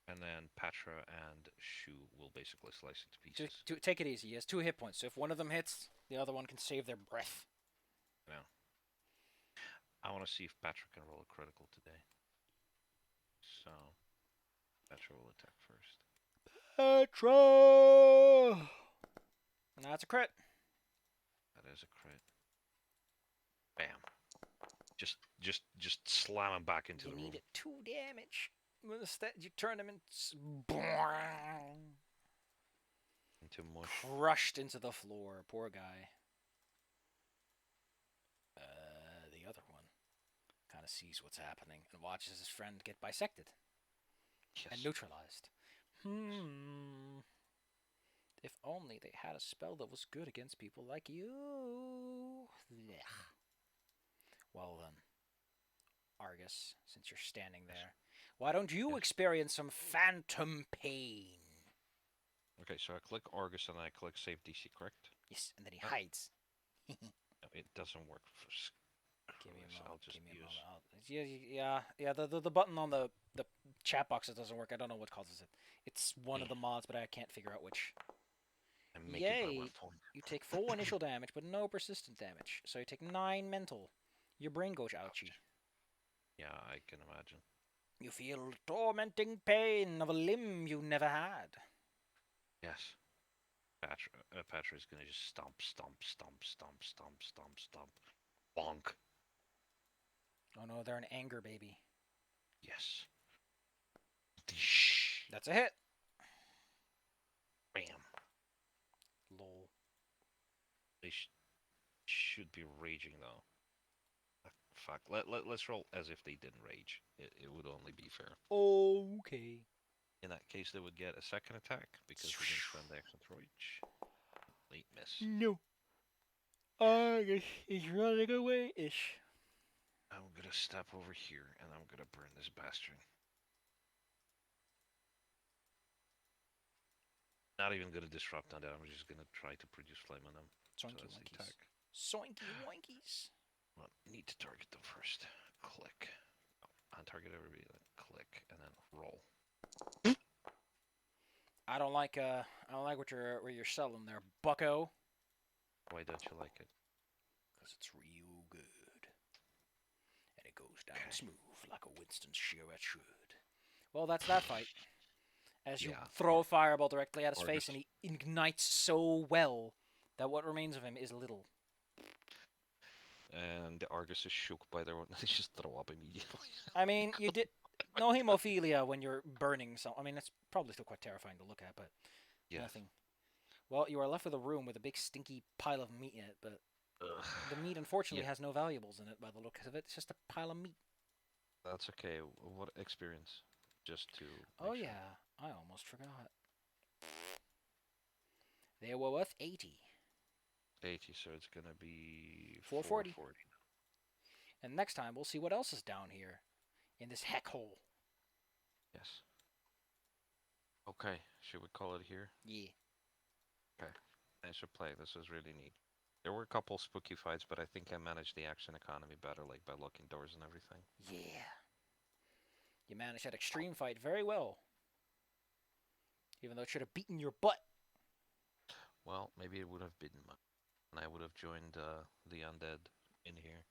And then Patra and Shu will basically slice into pieces. Take it easy. He has 2 hit points, so if one of them hits, the other one can save their breath. Now, I want to see if Patra can roll a critical today. So, Patra will attack first. Petra! And that's a crit. That is a crit. Bam. Just slam him back into You the room. need 2 damage. Instead, you turn him Into mush. crushed into the floor. Poor guy. The other one kind of sees what's happening and watches his friend get bisected Yes. and neutralized. If only they had a spell that was good against people like you. Blech. Well then, Argus, since you're standing there, why don't you Yes. experience some phantom pain? Okay, so I click Argus and I click Save DC, correct? Yes, and then he hides. No, it doesn't work for Give me a Christ, moment. I'll just Give me a use. moment. Yeah. The button on the chat box that doesn't work. I don't know what causes it. It's one of the mods, but I can't figure out which. And make it by 1 point. You take full initial damage, but no persistent damage. So you take 9 mental. Your brain goes ouchie. Yeah, I can imagine. You feel tormenting pain of a limb you never had. Yes. Patra is gonna just stomp, stomp, stomp, stomp, stomp, stomp, stomp, bonk. Oh no, they're an anger baby. Yes. Dish. That's a hit. Bam. Lol. They should be raging though. Fuck. Let's roll as if they didn't rage. It would only be fair. Okay. In that case, they would get a second attack because we didn't spend the action to rage. Late miss. No. I guess he's running away-ish. I'm gonna step over here and I'm gonna burn this bastard. Not even gonna disrupt on that. I'm just gonna try to produce flame on them. So Soinky that's the wonkies. attack. Soinky woinkies. Well, need to target them first. Click. On target everybody. Then click and then roll. I don't like what you're selling there, Bucko. Why don't you like it? Cause it's real good, and it goes down Okay. smooth like a Winston Chariot should. Well, that's that fight. As you Yeah. throw a fireball directly at his Argus. face, and he ignites so well that what remains of him is little. And the Argus is shook by their own. They just throw up immediately. I mean, you did no hemophilia when you're burning some. I mean, it's probably still quite terrifying to look at, but Yes. nothing. Well, you are left with a room with a big stinky pile of meat in it, but Ugh. the meat unfortunately Yeah. has no valuables in it by the looks of it. It's just a pile of meat. That's okay. What experience? Just to. Oh make sure. yeah, I almost forgot. They were worth 80. 80, so it's gonna be 440. 440. And next time we'll see what else is down here in this heck hole. Yes. Okay, should we call it here? Yeah. Nice play. This was really neat. There were a couple spooky fights, but I think I managed the action economy better, like by locking doors and everything. Yeah. You managed that extreme fight very well. Even though it should have beaten your butt. Well, maybe it would have bitten me, and I would have joined the undead in here.